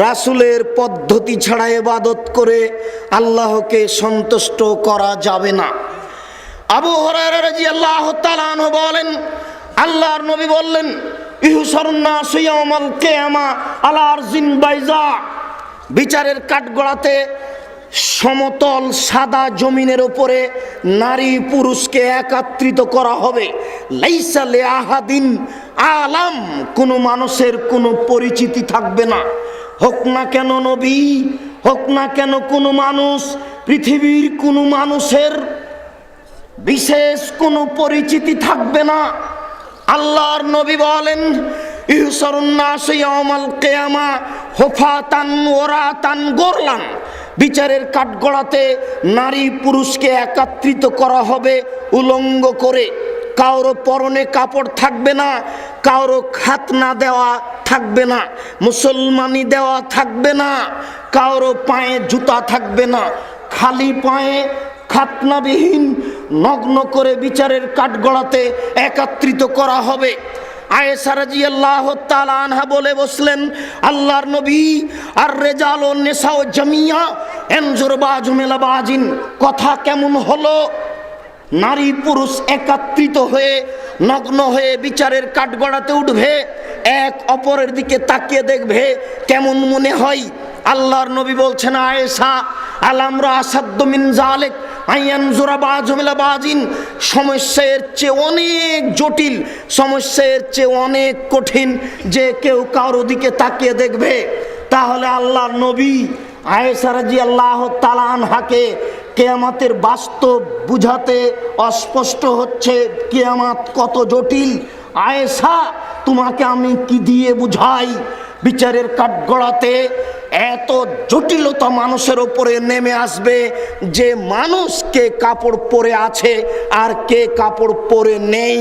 রাসূলের পদ্ধতি ছাড়া ইবাদত করে আল্লাহকে সন্তুষ্ট করা যাবে না। আবু হুরায়রা রাদিয়াল্লাহু তাআলা আনহু বলেন আল্লাহর নবী বললেন ইহসারুন নাস ইয়াউমাল কিয়ামা আলা আরজিন বাইজা, বিচারের কাঠগড়াতে সমতল সাদা জমিনের উপরে নারী পুরুষকে একত্রিত করা হবে। লাইসা লি আহাদিন আলাম, কোনো মানুষের কোনো পরিচিতি থাকবে না, হোক না কেন নবী, হোক না কেন কোনো মানুষ, পৃথিবীর কোনো মানুষের বিশেষ কোনো পরিচিতি থাকবে না। আল্লাহর নবী বলেন ইহসারুন নাস ইয়াউমাল কিয়ামা হুফাতান ওরাতান গোরলান, বিচারের কাঠগড়াতে নারী পুরুষকে একত্রিত করা হবে উলঙ্গ করে, কারো পরনে কাপড় থাকবে না, কারো খাতনা দেওয়া থাকবে না, মুসলমানি দেওয়া থাকবে না, কারো পায়ে জুতা থাকবে না, খালি পায়ে খাতনাবিহীন নগ্ন করে বিচারের কাঠগড়াতে একত্রিত করা হবে। আয়েশা রাদিয়াল্লাহু তাআলা আনহা বলে বসলেন আল্লাহর নবী আর রিজাল ও নিসাও জামিয়া এনজুর বাজুম ইলা বাজিন, কথা কেমন হলো? নারী পুরুষ একত্রিত হয়ে নগ্ন হয়ে বিচারের কাঠগড়াতে উঠবে, এক অপরের দিকে তাকিয়ে দেখবে, কেমন মনে হয়? আল্লাহর নবী বলছেন আয়েশা আলামরা আসাদ্দু মিন যালিক আইয়ানজুরা বাজুম ইলা বাজিন, সমস্যার চেয়ে অনেক জটিল, সমস্যার চেয়ে অনেক কঠিন যে কেউ কারো দিকে তাকিয়ে দেখবে। তাহলে আল্লাহর নবী আয়েশা রাদিয়াল্লাহু তাআলা আনহাকে কিয়ামতের বাস্তব বুঝাতে অস্পষ্ট হচ্ছে কিয়ামত কত জটিল। আয়েশা তোমাকে আমি কি দিয়ে বুঝাই? বিচারের কাঠগড়াতে এত জটিলতা মানুষের উপরে নেমে আসবে যে মানুষ কে কাপড় পরে আছে আর কে কাপড় পরে নেই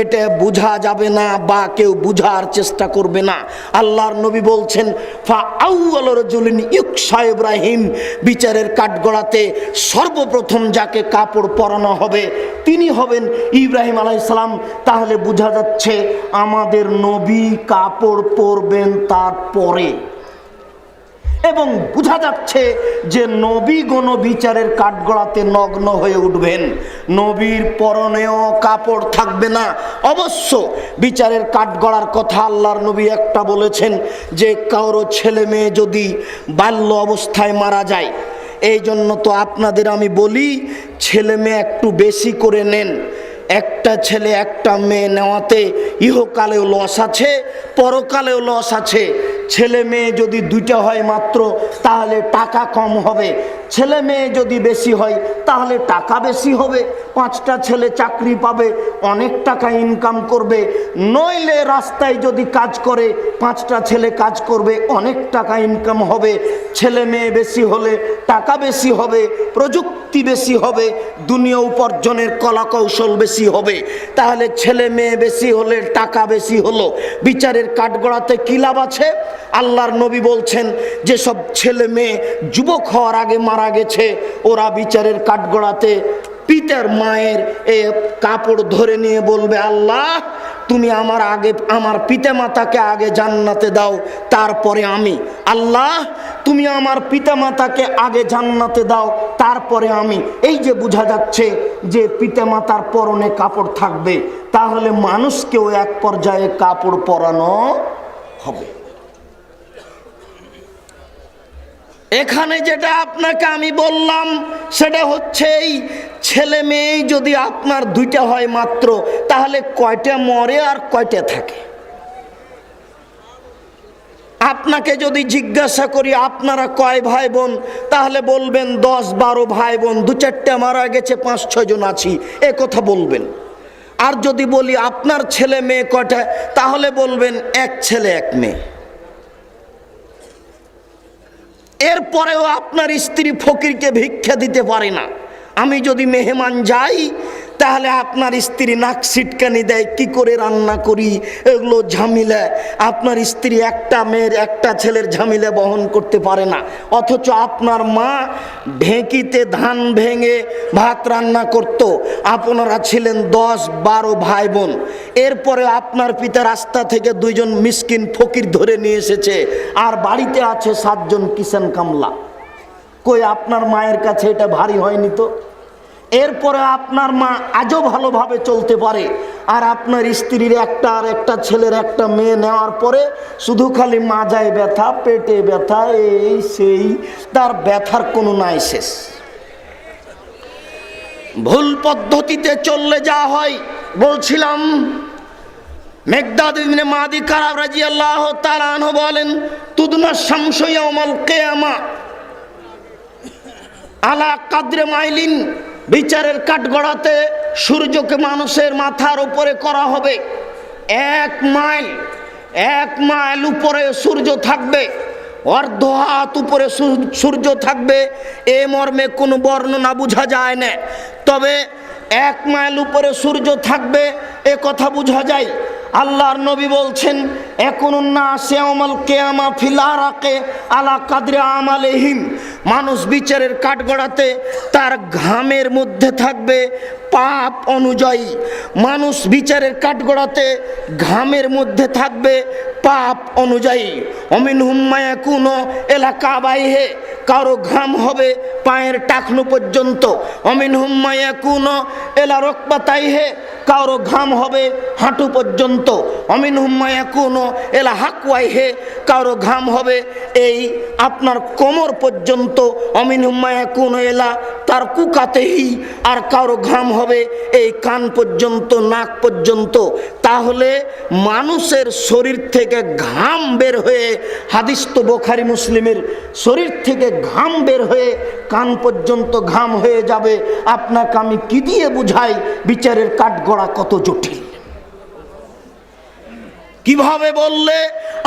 এটা বোঝা যাবে না, বা কেউ বুঝার চেষ্টা করবে না। আল্লাহর নবী বলছেন ফা আউয়াল রাজুলিন ইউকসা ইব্রাহিম, বিচারের কাঠগড়াতে সর্বপ্রথম যাকে কাপড় পরানো হবে তিনি হবেন ইব্রাহিম আলাইহিস সালাম। তাহলে বোঝা যাচ্ছে আমাদের নবী কাপড় পরবেন তারপরে, এবং বোঝা যাচ্ছে যে নবীগণ বিচারের কাঠগড়াতে নগ্ন হয়ে উঠবেন, নবীর পরনেও কাপড় থাকবে না। অবশ্য বিচারের কাঠগড়ার কথা আল্লাহর নবী একটা বলেছেন যে কারো ছেলে মেয়ে যদি বাল্য অবস্থায় মারা যায়, এই জন্য তো আপনাদের আমি বলি ছেলে মেয়ে একটু বেশি করে নেন। একটা ছেলে একটা মেয়ে নেওয়াতে ইহকালেও লস আছে, পরকালেও লস আছে। ছেলে মেয়ে যদি দুইটা হয় মাত্র তাহলে টাকা কম হবে, ছেলে মেয়ে যদি বেশি হয় তাহলে টাকা বেশি হবে। 5টা ছেলে চাকরি পাবে, অনেক টাকা ইনকাম করবে। নইলে রাস্তায় যদি কাজ করে 5টা ছেলে কাজ করবে, অনেক টাকা ইনকাম হবে। ছেলে মেয়ে বেশি হলে টাকা বেশি হবে, প্রযুক্তি বেশি হবে, দুনিয়া উপার্জনের কলা কৌশল বেশি হবে। তাহলে ছেলে মেয়ে বেশি হলে টাকা বেশি হলো, বিচারের কাঠগড়াতে কি লাভ আছে? আল্লাহর নবী বলছেন যে সব ছেলে মেয়ে যুবক হওয়ার আগে মারা গেছে, ওরা বিচারের কাঠগড়াতে পিতার মায়ের কাপড় ধরে নিয়ে বলবে আল্লাহ তুমি আমার পিতা মাতাকে আগে জান্নাতে দাও তারপরে আমি। আল্লাহ তুমি আমার পিতা মাতাকে আগে জান্নাতে দাও তারপরে আমি। এই যে বোঝা যাচ্ছে যে পিতা মাতার পরনে কাপড় থাকবে, তাহলে মানুষকেও এক পর্যায়ে কাপড় পরানো হবে। এখানে যেটা আপনাকে আমি বললাম সেটা হচ্ছে এই ছেলে মেয়ে যদি আপনার 2টা হয় মাত্র, তাহলে কয়টা মরে আর কয়টা থাকে? আপনাকে যদি জিজ্ঞাসা করি আপনারা কয় ভাই বোন, তাহলে বলবেন 10-12 ভাই বোন, 2-4টা মারা গেছে, 5-6 জন আছি, এ কথা বলবেন। আর যদি বলি আপনার ছেলে মেয়ে কয়টা, তাহলে বলবেন 1 ছেলে 1 মেয়ে। এরপরেও আপনার স্ত্রী ফকিরকে ভিক্ষা দিতে পারে না। আমি যদি মেহমান যাই তাহলে আপনার স্ত্রী নাক সিটকানি দেয়, কি করে রান্না করি, এগুলো ঝামেলা। আপনার স্ত্রী একটা মেয়ের একটা ছেলের ঝামেলা বহন করতে পারে না, অথচ আপনার মা ঢেঁকিতে ধান ভেঙে ভাত রান্না করত। আপনারা ছিলেন 10-12 ভাই বোন, এরপরে আপনার পিতা রাস্তা থেকে 2 জন মিসকিন ফকির ধরে নিয়ে এসেছে, আর বাড়িতে আছে 7 জন কিষান কামলা। কই আপনার মায়ের কাছে এটা ভারী হয়নি তো? এরপরে আপনার মা আজও ভালোভাবে চলতে পারে, আর আপনার স্ত্রীর একটা আর একটা ছেলের একটা মেয়ে নেওয়ার পরে শুধু খালি মাজায় ব্যথা, পেটে ব্যথা, এই সেই, তার ব্যথার কোনো নাই শেষ। ভুল পদ্ধতিতে চললে যা হয়, বলছিলাম মেকদাদ ইবনে মাদি কারাব রাদিয়াল্লাহু তাআলা আনহু বলেন তুদনা শামসু ইয়াউমাল কিয়ামা আলা কাদরে মাইলিন, বিচারের কাঠগড়াতে সূর্যকে মানুষের মাথার উপরে করা হবে। 1 মাইল উপরে সূর্য থাকবে, অর্ধ হাত উপরে সূর্য থাকবে। এ মর্মে কোনো বর্ণনা বোঝা যায় না, তবে 1 মাইল উপরে সূর্য থাকবে এ কথা বোঝা যায়। আল্লাহর নবী বলছেন একুনুন নাস ইয়াউমাল কিয়ামা ফিল আরাকে আলা কাদরি আমালিহিম, মানুষ বিচারের কাঠগড়াতে তার ঘামের মধ্যে থাকবে পাপ অনুযায়ী। মানুষ বিচারের কাঠগড়াতে ঘামের মধ্যে থাকবে পাপ অনুযায়ী। অমিনহুম মায়াকুনু ইলা কাবাইহি, কারো ঘাম হবে পায়ের টাকনু পর্যন্ত। অমিনহুম মায়াকুনু ইলা রুকবাতাইহি, কারো ঘাম হবে হাঁটু পর্যন্ত। অমিনহুম মায়াকুনু ইলা হাকওয়াইহি, কারো ঘাম হবে এই আপনার কোমর পর্যন্ত। অমিনহুম মায়াকুনু ইলা তারকুকাতিহি, আর কারো ঘাম হবে এই কান পর্যন্ত, নাক পর্যন্ত। তাহলে মানুষের শরীর থেকে ঘাম বের হয়ে, হাদিস তো বুখারী মুসলিমের, শরীর থেকে ঘাম বের হয়ে কান পর্যন্ত ঘাম হয়ে যাবে। আপনাকে আমি কি দিয়ে বুঝাই বিচারের কাঠগড়া কত জটিল? কিভাবে বললে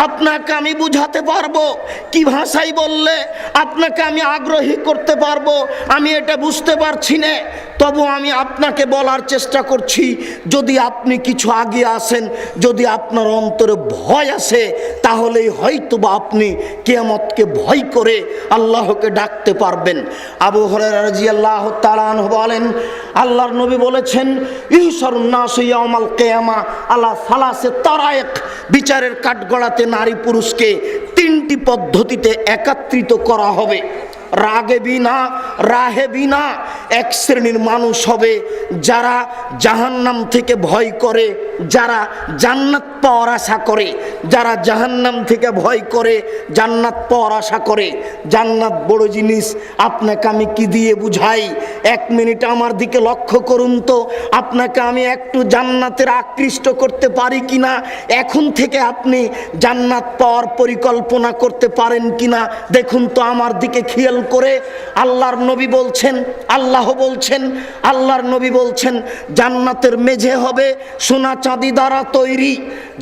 আপনাকে আমি বুঝাতে পারবো, কি ভাষায় বললে আপনাকে আমি আগ্রহী করতে পারবো, আমি এটা বুঝতে পারছি না। তবু আমি আপনাকে বলার চেষ্টা করছি, যদি আপনি কিছু আগে আসেন, যদি আপনার অন্তরে ভয় আসে, তাহলেই হয়তো বা আপনি কিয়ামতকে ভয় করে আল্লাহকে ডাকতে পারবেন। আবু হুরায়রা রাদিয়াল্লাহু তাআলা আনহু বলেন, আল্লাহর নবী বলেছেন, ইহশারুন নাসু ইয়াউমাল কিয়ামা আলা সালাসে তারায়েক, বিচারের কাঠগড়াতে নারী পুরুষকে তিনটি পদ্ধতিতে একত্রিত করা হবে। রাগেবিনা রাহেবিনা, এক শ্রেণীর মানুষ হবে যারা জাহান্নাম থেকে ভয় করে, যারা জান্নাত পাওয়ার আশা করে। যারা জাহান্নাম থেকে ভয় করে, জান্নাত পাওয়ার আশা করে। জান্নাত বড় জিনিস, আপনাকে আমি কি দিয়ে বুঝাই? এক মিনিট আমার দিকে লক্ষ্য করুন তো, আপনাকে আমি একটু জান্নাতের আকৃষ্ট করতে পারি কিনা, এখন থেকে আপনি জান্নাত পাওয়ার পরিকল্পনা করতে পারেন কিনা দেখুন তো আমার দিকে খেয়াল করে। আল্লাহর নবী বলছেন, আল্লাহ বলছেন, আল্লাহর নবী বলছেন, জান্নাতের মেঝে হবে সোনা চাঁদি দ্বারা তৈরি,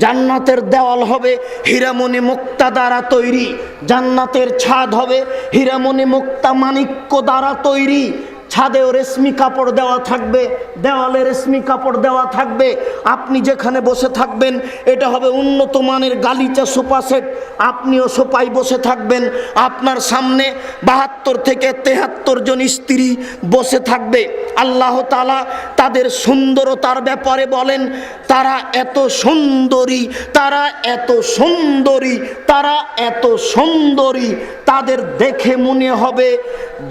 জান্নাতের দেওয়াল হবে হীরামণি মুক্তা দ্বারা তৈরি, জান্নাতের ছাদ হবে হীরামণি মুক্তা মাণিক্য দ্বারা তৈরি। ছাদেও রেশমি কাপড় দেওয়া থাকবে, দেওয়ালে রেশমি কাপড় দেওয়া থাকবে। আপনি যেখানে বসে থাকবেন এটা হবে উন্নত মানের গালিচা সোফা সেট, আপনিও সোফায় বসে থাকবেন। আপনার সামনে 72 থেকে 73 জন স্ত্রী বসে থাকবে। আল্লাহ তাআলা তাদের সুন্দরতার ব্যাপারে বলেন, তারা এত সুন্দরী, তারা এত সুন্দরী, তারা এত সুন্দরী, তাদের দেখে মনে হবে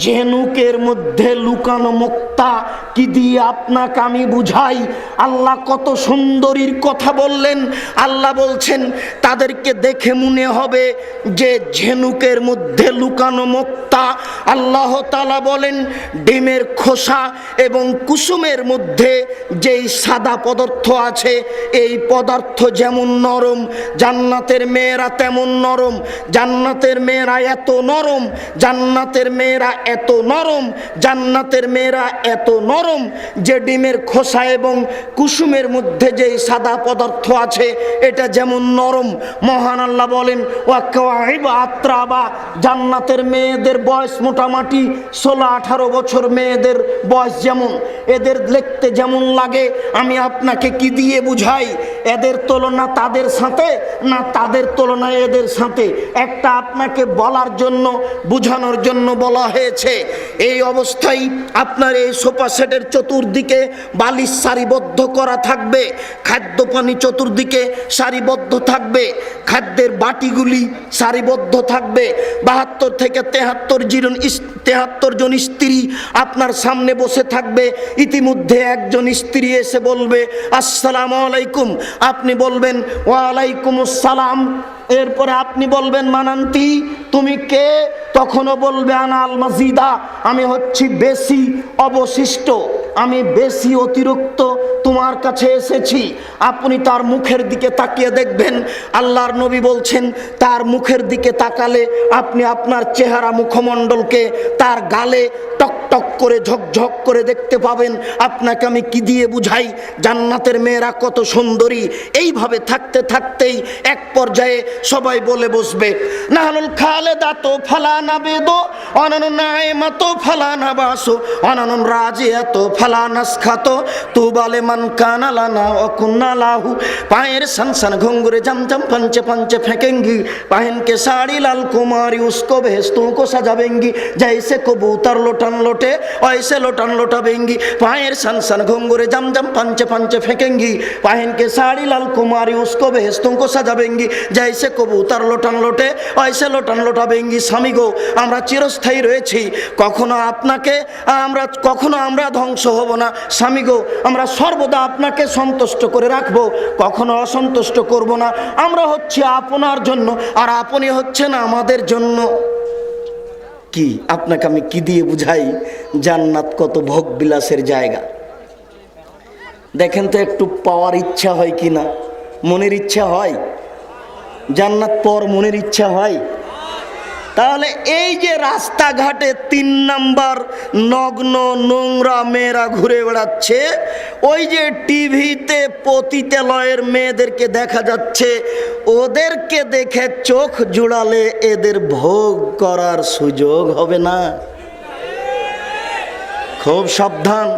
ঝিনুকের মধ্যে লুকানো মুক্তা। কি দিয়ে আপনাকে আমি বুঝাই? আল্লাহ কত সুন্দরীর কথা বললেন। আল্লাহ বলছেন তাদেরকে দেখে মনে হবে যে ঝিনুকের মধ্যে লুকানো মুক্তা। আল্লাহ তাআলা বলেন ডিমের খোসা এবং কুসুমের মধ্যে যেই সাদা পদার্থ আছে, এই পদার্থ যেমন নরম, জান্নাতের মেয়েরা তেমন নরম। জান্নাতের মেয়েরা এত নরম, জান্নাতের মেয়েরা এত নরম, জান্নাতের মেয়েরা এত নরম যে ডিমের খোসা এবং কুসুমের মধ্যে যেই সাদা পদার্থ আছে এটা যেমন নরম। মহান আল্লাহ বলেন ওয়াকাওয়াইবা আত্রাবা, জান্নাতের মেয়েদের বয়স মোটামুটি 16-18 বছর মেয়েদের বয়স যেমন, এদের দেখতে যেমন লাগে আমি আপনাকে কি দিয়ে বুঝাই? এদের তুলনা তাদের সাথে না তাদের তুলনা এদের সাথে, একটা আপনাকে বলার জন্য বুঝানোর জন্য বলা হয়েছে। এই অবস্থায় আপনার এই সোফা সেটের চতুর্দিকে বালিশ সারিবদ্ধ করা থাকবে, খাদ্য পানি চতুর্দিকে সারিবদ্ধ থাকবে, খাদ্যের বাটিগুলি সারিবদ্ধ থাকবে। 72 থেকে 73 জন স্ত্রী আপনার সামনে বসে থাকবে। ইতিমধ্যে একজন স্ত্রী এসে বলবে আসসালামু আলাইকুম, আপনি বলবেন ওয়ালাইকুম আসসালাম। এরপরে আপনি বলবেন মানান্তি, তুমি কে? তখনও বলবে আনাল মাজিদা, আমি হচ্ছি বেশি অবশিষ্ট, আমি বেশি অতিরিক্ত তোমার কাছে এসেছি। আপনি তার মুখের দিকে তাকিয়ে দেখবেন, আল্লাহর নবী বলছেন তার মুখের দিকে তাকালে আপনি আপনার চেহারা মুখমণ্ডলকে তার গালে টক টক করে ঝকঝক করে দেখতে পাবেন। আপনাকে আমি কি দিয়ে বুঝাই জান্নাতের মেয়েরা কত সুন্দরী? এইভাবে থাকতে থাকতেই এক পর্যায়ে সবাই বলে বসবে নাহানুল খালেদাতো ফালানা বেদো অনানু নাইমাতো ফালানা বাসো অনানু রাজিয়াতো ফালানাস খাতো তু বালে মান কানা লানা অকুন্না লাহু। পায়ের সনসন ঘুंघरे जमजम पंचे पंचे फेंकेंगी, पहन के साड़ी लाल कुमारी उसको भेस्तों को सजावेंगी, जैसे कबूतर लोटन लोटे ऐसे लोटन लोटावेंगी। पायर सन सन घुंघरे जमजम पंचे पंचे फेंकेंगी, पहन के साड़ी लाल कुमारी उसको भेस्तों को सजावेंगी, जैसे कबूतर लोटन लोटे ऐसे लोटन लोटावेंगी। স্বামী গো, আমরা চিরস্থায়ী রয়েছি, কখনো আপনাকে কখনো আমরা ধ্বংস হব না। স্বামী গো, আমরা সর্বদা আপনাকে সন্তুষ্ট করে রাখবো, কখনো অসন্তুষ্ট করব না। আমরা হচ্ছে আপনার জন্য আর আপনি হচ্ছেন আমাদের জন্য। কি আপনাকে আমি কি দিয়ে বুঝাই জান্নাত কত ভোগ বিলাসের জায়গা? দেখেন তো একটু পাওয়ার ইচ্ছা হয় কি না? মনের ইচ্ছা হয়? জান্নাত পর মনের ইচ্ছা হয়? তাহলে এই যে রাস্তাঘাটে 3 নাম্বার নগ্ন নোংরা মেয়েরা ঘুরে বেড়াচ্ছে, ওই যে টিভিতে পতিতালয়ের মেয়েদেরকে দেখা যাচ্ছে, ওদেরকে দেখে চোখ জুড়ালে এদের ভোগ করার সুযোগ হবে না? খুব সাবধান।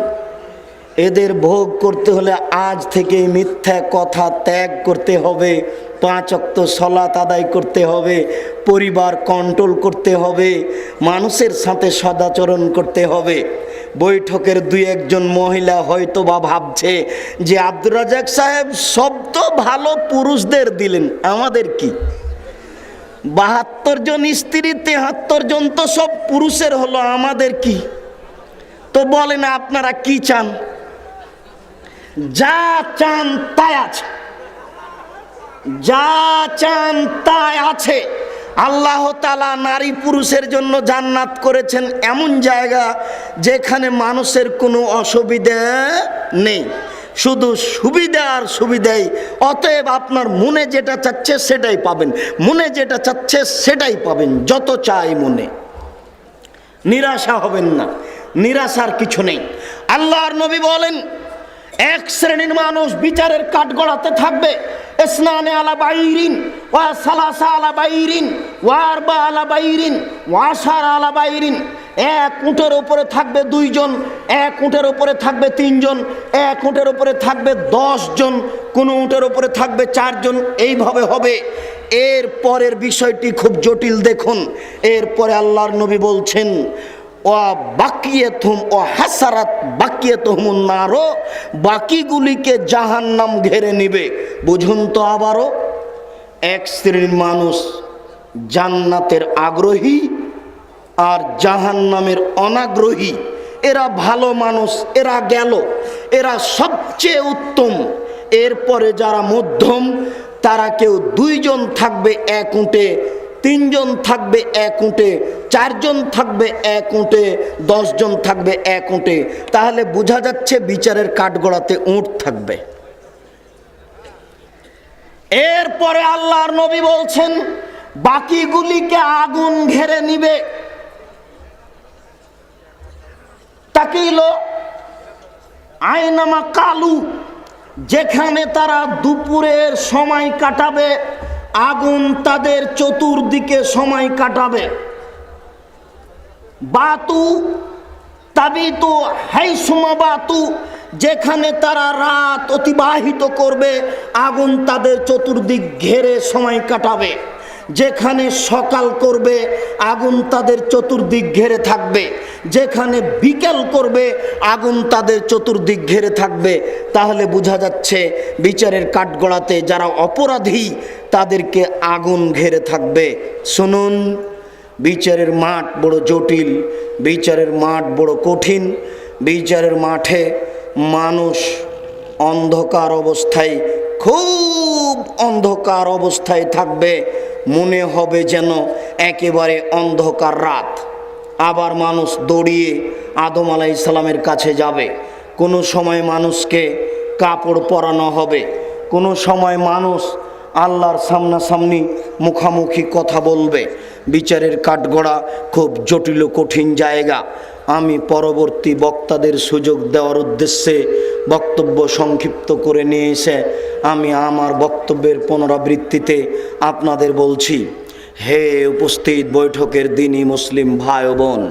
এদের ভোগ করতে হলে আজ থেকে মিথ্যা কথা ত্যাগ করতে হবে, 5 ওয়াক্ত সালাত আদায় করতে হবে, পরিবার কন্ট্রোল করতে হবে, মানুষের সাথে সদাচরণ করতে হবে। বৈঠকের 2-1 মহিলা হয়তো বা ভাবছে যে আব্দুর রাজ্জাক সাহেব সব তো ভালো পুরুষদের দিলেন, আমাদের কি? 72 জন স্ত্রী, 73 জন তো সব পুরুষের হলো, আমাদের কি? তো বলেন আপনারা কি চান? যা চান তাই আছে, যা চান তাই আছে। আল্লাহ তাআলা নারী পুরুষের জন্য জান্নাত করেছেন এমন জায়গা যেখানে মানুষের কোনো অসুবিধা নেই, শুধু সুবিধা আর সুবিধাই। অতএব আপনার মনে যেটা চাচ্ছে সেটাই পাবেন, মনে যেটা চাচ্ছে সেটাই পাবেন, যত চাই মনে। নিরাশা হবেন না, নিরাশার কিছু নেই। আল্লাহর নবী বলেন, এক শ্রেণীর মানুষ বিচারের কাঠগড়াতে থাকবে, ইসনানে আলা বাইরিন ওয়া সালাসা আলা বাইরিন ওয়া আরবা আলা বাইরিন ওয়া আশার আলা বাইরিন। এক উটের উপরে থাকবে 2 জন, এক উটের উপরে থাকবে 3 জন, এক উটের উপরে থাকবে 10 জন, কোন উটের উপরে থাকবে 4 জন, এইভাবে হবে। এর পরের বিষয়টি খুব জটিল, দেখুন। এরপরে আল্লাহর নবী বলছেন, বাকিগুলিকে জাহান্নাম ঘেরে নিবে। বুঝুন তো আবারও, এক শ্রেণীর মানুষ জান্নাতের আগ্রহী আর জাহান্নামের অনাগ্রহী। এরা ভালো মানুষ, এরা গেল, এরা সবচেয়ে উত্তম। এরপরে যারা মধ্যম, তারা কেউ 2 জন থাকবে এক উটে, 3 জন থাকবে এক উটে, 4 জন থাকবে এক উটে, 10 জন থাকবে এক উটে। তাহলে বোঝা যাচ্ছে বিচারের কাঠগড়াতে উট থাকবে। এরপরে আল্লাহর নবী বলছেন, বাকিগুলিকে আগুন ঘেরে নিবে। তাকিল আইনামা কালু, যেখানে তারা দুপুরের সময় কাটাবে, আগুন তাদের চতুর্দিকে সময় কাটাবে। বাতু তাবিতু হাইসুমা বাতু, যেখানে তারা রাত অতিবাহিত করবে, আগুন তাদের চতুর্দিক ঘেরে সময় কাটাবে। যেখানে সকাল করবে, আগুন তাদের চতুর্দিক ঘেরে থাকবে। যেখানে বিকেল করবে, আগুন তাদের চতুর্দিক ঘেরে থাকবে। তাহলে বোঝা যাচ্ছে বিচারের কাঠগড়াতে যারা অপরাধী তাদেরকে আগুন ঘেরে থাকবে। শুনুন, বিচারের মাঠ বড় জটিল, বিচারের মাঠ বড় কঠিন। বিচারের মাঠে মানুষ অন্ধকার অবস্থায়, খুব অন্ধকার অবস্থায় থাকবে, মনে হবে যেন একেবারে অন্ধকার রাত। আবার মানুষ দৌড়িয়ে আদম আলাইহিস সালামের কাছে যাবে। কোনো সময় মানুষকে কাপড় পরানো হবে, কোনো সময় মানুষ আল্লাহর সামনাসামনি মুখামুখি কথা বলবে। বিচারের কাঠগড়া খুব জটিল ও কঠিন জায়গা। আমি পরবর্তী বক্তাদের সুযোগ দেওয়ার উদ্দেশ্যে বক্তব্য সংক্ষিপ্ত করে নিয়ে এসে আমি আমার বক্তব্যের পুনরাবৃত্তিতে আপনাদের বলছি, হে উপস্থিত বৈঠকের দিনই মুসলিম ভাই ও বোন,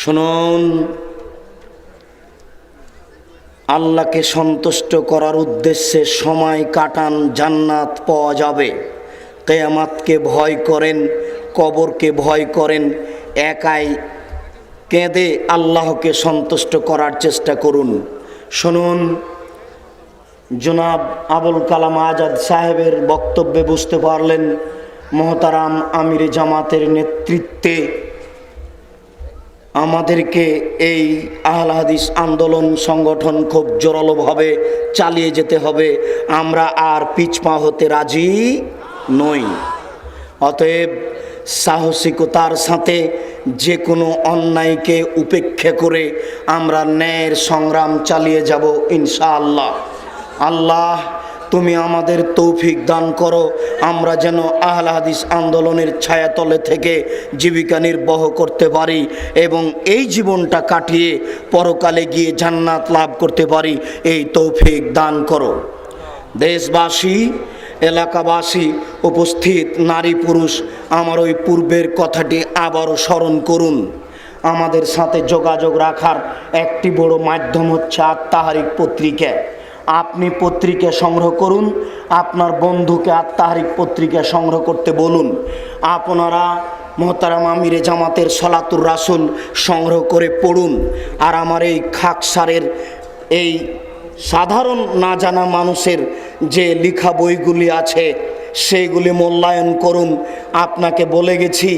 শুনুন, আল্লাহকে সন্তুষ্ট করার উদ্দেশ্যে সময় কাটান, জান্নাত পাওয়া যাবে। কিয়ামতকে ভয় করেন, কবরকে ভয় করেন, একাই কেঁদে আল্লাহকে সন্তুষ্ট করার চেষ্টা করুন। শুনুন, জনাব আবুল কালাম আজাদ সাহেবের বক্তব্যে বুঝতে পারলেন মহতারাম আমিরে জামাতের নেতৃত্বে আমাদেরকে এই আহলে হাদিস আন্দোলন সংগঠন খুব জোরালোভাবে চালিয়ে যেতে হবে। আমরা আর পিছপা হতে রাজি নই। অতএব সাহসিকতার সাথে যে কোনো অন্যায়কে উপেক্ষা করে আমরা ন্যায়ের সংগ্রাম চালিয়ে যাব ইনশাআল্লাহ। আল্লাহ তুমি আমাদের তৌফিক দান করো, আমরা যেন আহলে হাদিস আন্দোলনের ছায়াতলে থেকে জীবিকা নির্বাহ করতে পারি এবং এই জীবনটা কাটিয়ে পরকালে গিয়ে জান্নাত লাভ করতে পারি, এই তৌফিক দান করো। দেশবাসী, এলাকাবাসী, উপস্থিত নারী পুরুষ, আমার ওই পূর্বের কথাটি আবারও স্মরণ করুন। আমাদের সাথে যোগাযোগ রাখার একটি বড় মাধ্যম হচ্ছে আত-তাহরিক পত্রিকা। আপনি পত্রিকা সংগ্রহ করুন, আপনার বন্ধুকে আত-তাহরিক পত্রিকা সংগ্রহ করতে বলুন। আপনারা মোহতারাম আমিরে জামাতের সলাতুর রাসুল সংগ্রহ করে পড়ুন। আর আমার এই খাকসারের এই সাধারণ না জানা মানুষের যে লেখা বইগুলি আছে সেইগুলি মূল্যায়ন করুন। আপনাকে বলে গেছি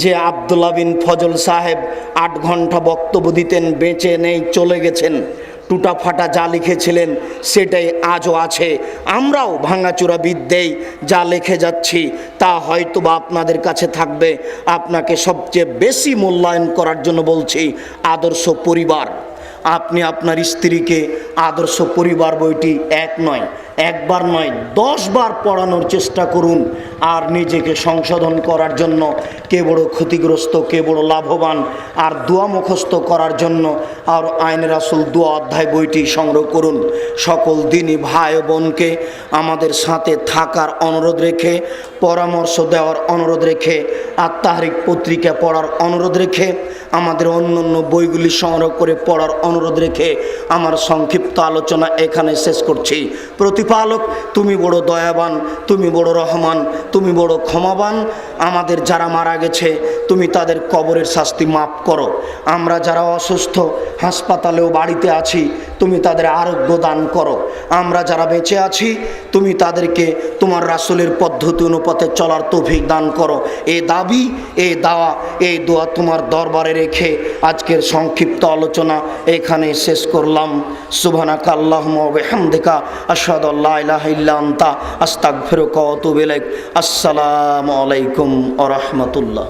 যে আব্দুল্লাহ বিন ফজল সাহেব 8 ঘন্টা বক্তব্য দিতেন, বেঁচে নেই, চলে গেছেন। টুটা ফাটা যা লিখেছিলেন সেটাই আজও আছে। আমরাও ভাঙাচোরা বিদ্যেই যা লিখে যাচ্ছি তা হয়তো বা আপনাদের কাছে থাকবে। আপনাকে সবচেয়ে বেশি মূল্যায়ন করার জন্য বলছি আদর্শ পরিবার। আপনি আপনার স্ত্রীকে আদর্শ পরিবার বইটি একবার নয় 10 বার পড়ানোর চেষ্টা করুন। আর নিজেকে সংশোধন করার জন্য কে বড় ক্ষতিগ্রস্ত, কে বড় লাভবান, আর দোয়া মুখস্থ করার জন্য আর আইনে রাসূল দোয়া অধ্যায় বইটি সংগ্রহ করুন। সকল দিনই ভাই বোনকে আমাদের সাথে থাকার অনুরোধ রেখে, পরামর্শ দেওয়ার অনুরোধ রেখে, আত-তাহরিক পত্রিকা পড়ার অনুরোধ রেখে, আমাদের অন্যান্য বইগুলি সংগ্রহ করে পড়ার অনুরোধ রেখে আমার সংক্ষিপ্ত আলোচনা এখানে শেষ করছি। প্রতিপালক, তুমি বড় দয়াবান, তুমি বড় রহমান, তুমি বড় ক্ষমাবান। আমাদের যারা মারা গেছে তুমি তাদের কবরের শাস্তি মাফ করো। আমরা যারা অসুস্থ, হাসপাতালেও বাড়িতে আছি, তুমি তাদের আরোগ্য দান করো। আমরা যারা বেঁচে আছি তুমি তাদেরকে তোমার রাসূলের পদ্ধতি অনুপাতে চলার তৌফিক দান করো। এই দাবি, এই দাওয়া, এই দোয়া তোমার দরবারে রেখে আজকের সংক্ষিপ্ত আলোচনা এখানে শেষ করলাম। সুবহানাকা আল্লাহুম্মা ওয়া বিহামদিকা আশহাদু আল্লা ইলাহা ইল্লা আনতা আস্তাগফিরুকা ওয়া আতুবু ইলাইক। আসসালামু আলাইকুম ওয়া রাহমাতুল্লাহ।